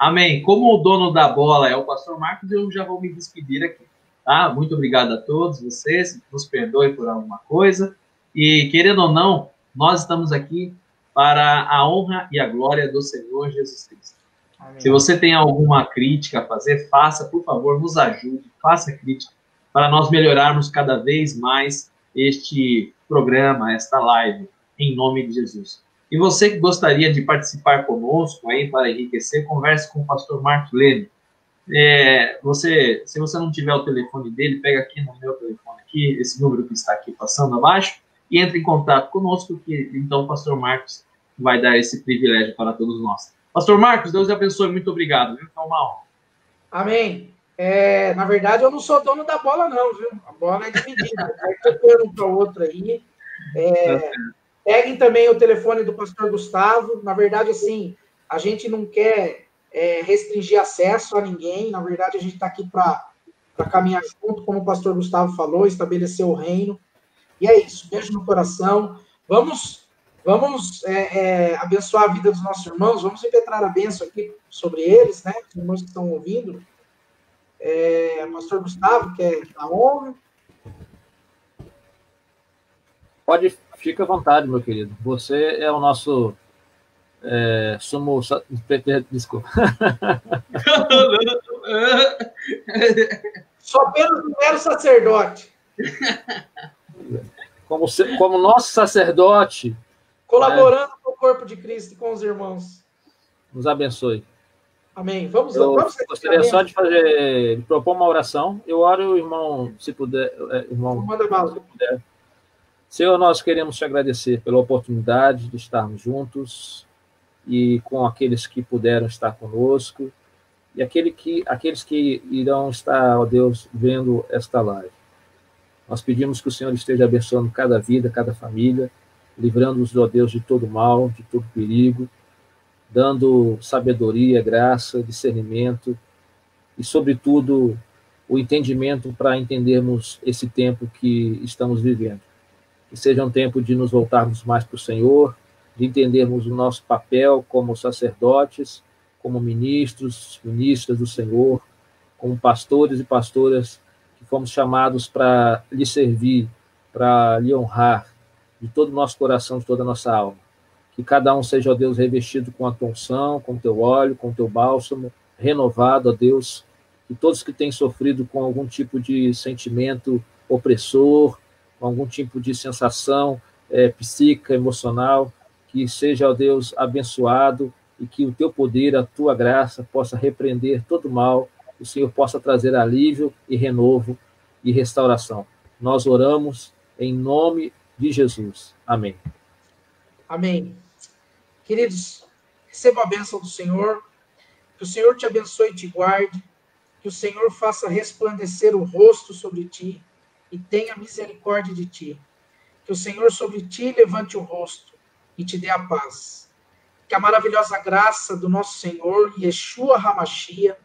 Amém. Como o dono da bola é o pastor Marcos, eu já vou me despedir aqui. Tá? Muito obrigado a todos vocês. Nos perdoem por alguma coisa. E, querendo ou não, nós estamos aqui para a honra e a glória do Senhor Jesus Cristo. Amém. Se você tem alguma crítica a fazer, faça, por favor, nos ajude, faça crítica, para nós melhorarmos cada vez mais este programa, esta live, em nome de Jesus. E você que gostaria de participar conosco aí para enriquecer, converse com o pastor Marcos Leme. Se você não tiver o telefone dele, pega aqui no meu telefone, aqui, esse número que está aqui passando abaixo, e entre em contato conosco, que então o pastor Marcos vai dar esse privilégio para todos nós. Pastor Marcos, Deus te abençoe, muito obrigado, viu? Foi uma honra. Amém. Na verdade, eu não sou dono da bola, não, viu? A bola é dividida. Um para o outro aí. Peguem também o telefone do pastor Gustavo. Na verdade, assim, a gente não quer restringir acesso a ninguém. Na verdade, a gente está aqui para caminhar junto, como o pastor Gustavo falou, estabelecer o reino. E é isso. Beijo no coração. Vamos abençoar a vida dos nossos irmãos. Vamos impetrar a bênção aqui sobre eles, né? Os irmãos que estão ouvindo. Pastor Gustavo, quer a honra? Fica à vontade, meu querido. Você é o nosso sumo... Desculpa. Só apenas um mero sacerdote. Como nosso sacerdote... Colaborando com o corpo de Cristo e com os irmãos. Nos abençoe. Amém. Eu gostaria só de propor uma oração. Eu oro, irmão, se puder. Irmão, manda bala. Se puder. Senhor, nós queremos te agradecer pela oportunidade de estarmos juntos e com aqueles que puderam estar conosco e aqueles que irão estar, ó Deus, vendo esta live. Nós pedimos que o Senhor esteja abençoando cada vida, cada família, livrando-os, ó Deus, de todo mal, de todo perigo, dando sabedoria, graça, discernimento e, sobretudo, o entendimento para entendermos esse tempo que estamos vivendo. Que seja um tempo de nos voltarmos mais para o Senhor, de entendermos o nosso papel como sacerdotes, como ministras do Senhor, como pastores e pastoras que fomos chamados para lhe servir, para lhe honrar, de todo o nosso coração, de toda a nossa alma. Que cada um seja, ó Deus, revestido com a tua unção, com o teu óleo, com o teu bálsamo, renovado, ó Deus, que todos que têm sofrido com algum tipo de sentimento opressor, com algum tipo de sensação psíquica, emocional, que seja, ó Deus, abençoado e que o teu poder, a tua graça possa repreender todo mal, que o Senhor possa trazer alívio e renovo e restauração. Nós oramos em nome de Jesus. Amém. Amém. Queridos, receba a bênção do Senhor, que o Senhor te abençoe e te guarde, que o Senhor faça resplandecer o rosto sobre ti e tenha misericórdia de ti, que o Senhor sobre ti levante o rosto e te dê a paz, que a maravilhosa graça do nosso Senhor, Yeshua HaMashiach,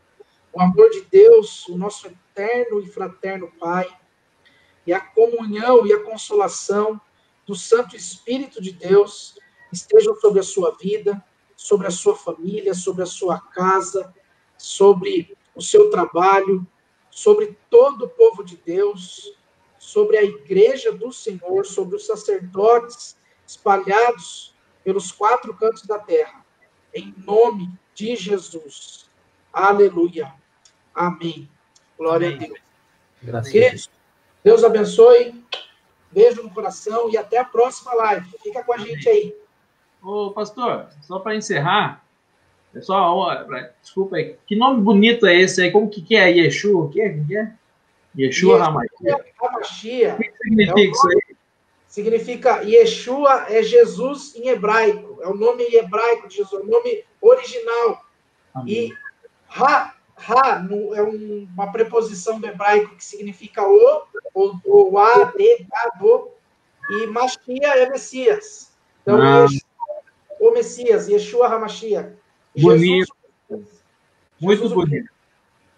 o amor de Deus, o nosso eterno e fraterno Pai, e a comunhão e a consolação do Santo Espírito de Deus estejam sobre a sua vida, sobre a sua família, sobre a sua casa, sobre o seu trabalho, sobre todo o povo de Deus, sobre a igreja do Senhor, sobre os sacerdotes espalhados pelos 4 cantos da terra, em nome de Jesus. Aleluia. Amém. Glória a Deus. Graças Queridos, Deus abençoe. Beijo no coração e até a próxima live. Fica com a gente aí. Ô, pastor, só para encerrar, desculpa aí, que nome bonito é esse aí? Como que é? Yeshua? O que é? Yeshua HaMashiach. HaMashiach. O que significa isso aí? Significa Yeshua é Jesus em hebraico. É o nome hebraico de Jesus, é o nome original. Amém. E é uma preposição do hebraico que significa o a, de, a, do. E Mashiach é Messias. Então, o Messias, Yeshua HaMashiach. Bonito. Muito bonito.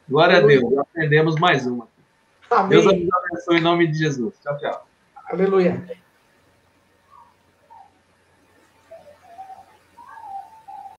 Glória a Deus. Aprendemos mais uma. Amém. Deus abençoe em nome de Jesus. Tchau, tchau. Aleluia.